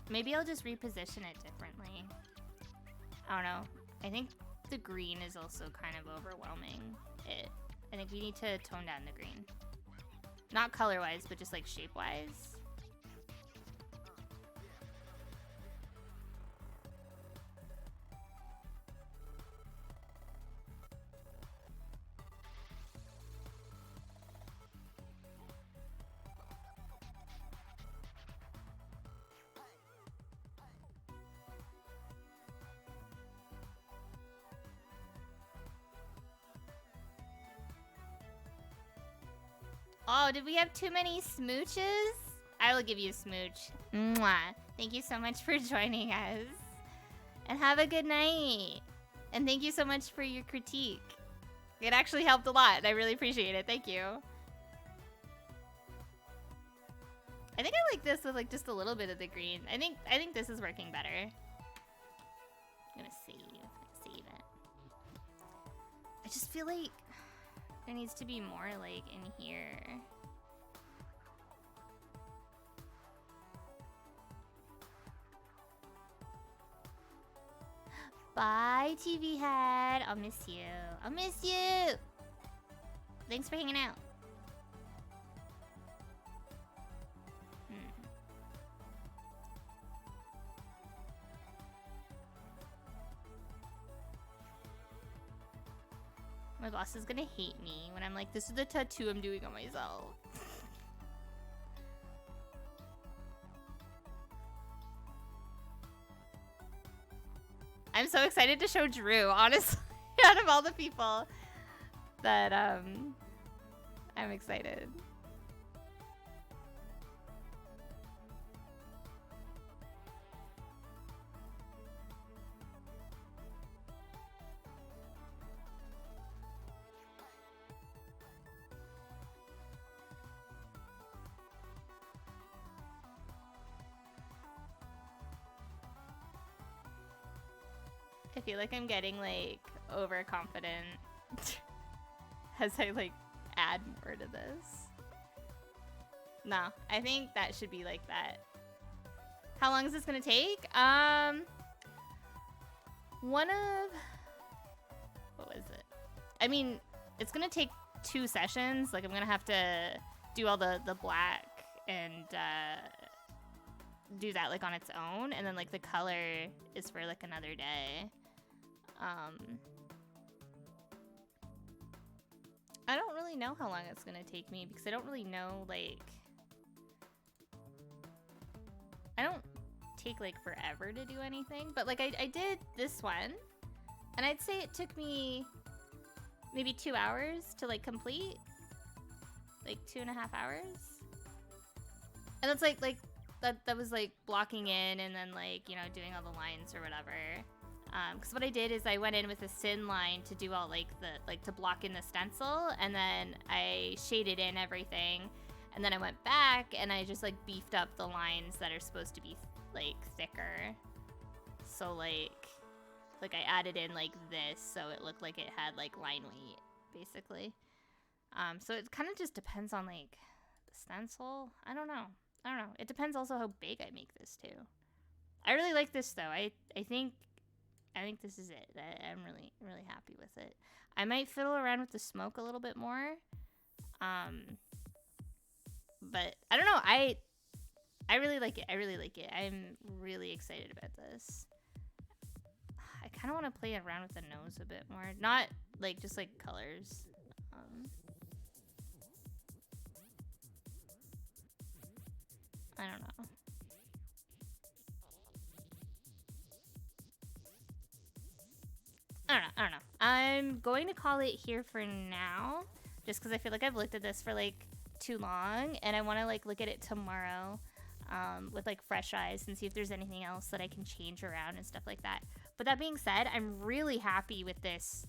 [SPEAKER 1] Maybe I'll just reposition it differently. I don't know. I think the green is also kind of overwhelming. I think we need to tone down the green. Not color-wise, but just like shape-wise. Oh, did we have too many smooches? I will give you a smooch. Mwah. Thank you so much for joining us. And have a good night. And thank you so much for your critique. It actually helped a lot. And I really appreciate it. Thank you. I think I like this with like just a little bit of the green. I think this is working better. I'm gonna save it. I just feel like there needs to be more like in here. Bye, TV head. I'll miss you. I'll miss you. Thanks for hanging out. My boss is gonna hate me when I'm like, this is the tattoo I'm doing on myself. I'm so excited to show Drew, honestly, out of all the people that I'm excited. I feel like I'm getting like overconfident as I like add more to this. No, I think that should be like that. How long is this gonna take? What was it? I mean, it's gonna take 2 sessions. Like I'm gonna have to do all the black and do that like on its own, and then like the color is for like another day. I don't really know how long it's gonna take me because I don't really know, like, I don't take like forever to do anything, but like I did this one and I'd say it took me maybe 2 hours to like complete, like 2.5 hours. And that's like that was like blocking in and then like, you know, doing all the lines or whatever. Because what I did is I went in with a sin line to do all like to block in the stencil, and then I shaded in everything, and then I went back and I just like beefed up the lines that are supposed to be like thicker. So like I added in like this so it looked like it had like line weight basically. So it kind of just depends on like the stencil. I don't know. It depends also how big I make this too. I really like this though. I think this is it. I'm really happy with it. I might fiddle around with the smoke a little bit more. But I don't know. I really like it. I'm really excited about this. I kind of want to play around with the nose a bit more. Not like just like colors. I don't know. I don't know. I'm going to call it here for now, just because I feel like I've looked at this for like too long, and I want to like look at it tomorrow with like fresh eyes and see if there's anything else that I can change around and stuff like that. But that being said, I'm really happy with this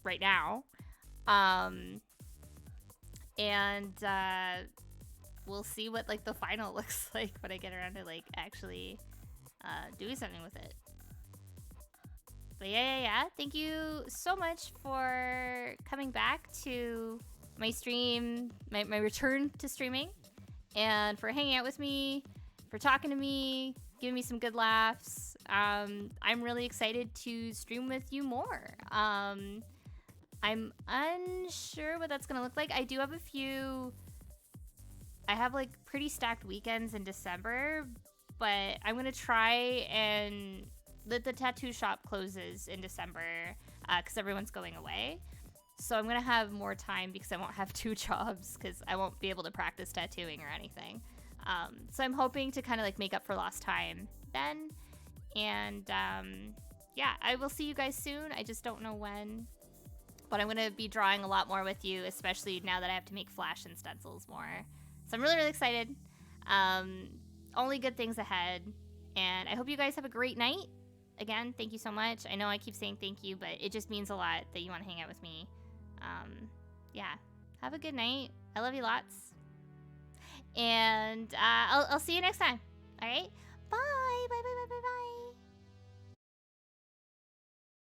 [SPEAKER 1] right now, and we'll see what like the final looks like when I get around to like actually doing something with it. But yeah. Thank you so much for coming back to my stream, my return to streaming, and for hanging out with me, for talking to me, giving me some good laughs. I'm really excited to stream with you more. I'm unsure what that's gonna look like. I do have a few. I have like pretty stacked weekends in December, but I'm gonna try and the tattoo shop closes in December because everyone's going away. So I'm gonna have more time because I won't have 2 jobs because I won't be able to practice tattooing or anything. So I'm hoping to kind of like make up for lost time then. And yeah, I will see you guys soon. I just don't know when. But I'm gonna be drawing a lot more with you, especially now that I have to make flash and stencils more. So I'm really, really excited. Only good things ahead. And I hope you guys have a great night. Again, thank you so much. I know I keep saying thank you, but it just means a lot that you want to hang out with me. Yeah, have a good night. I love you lots. And I'll see you next time. All right?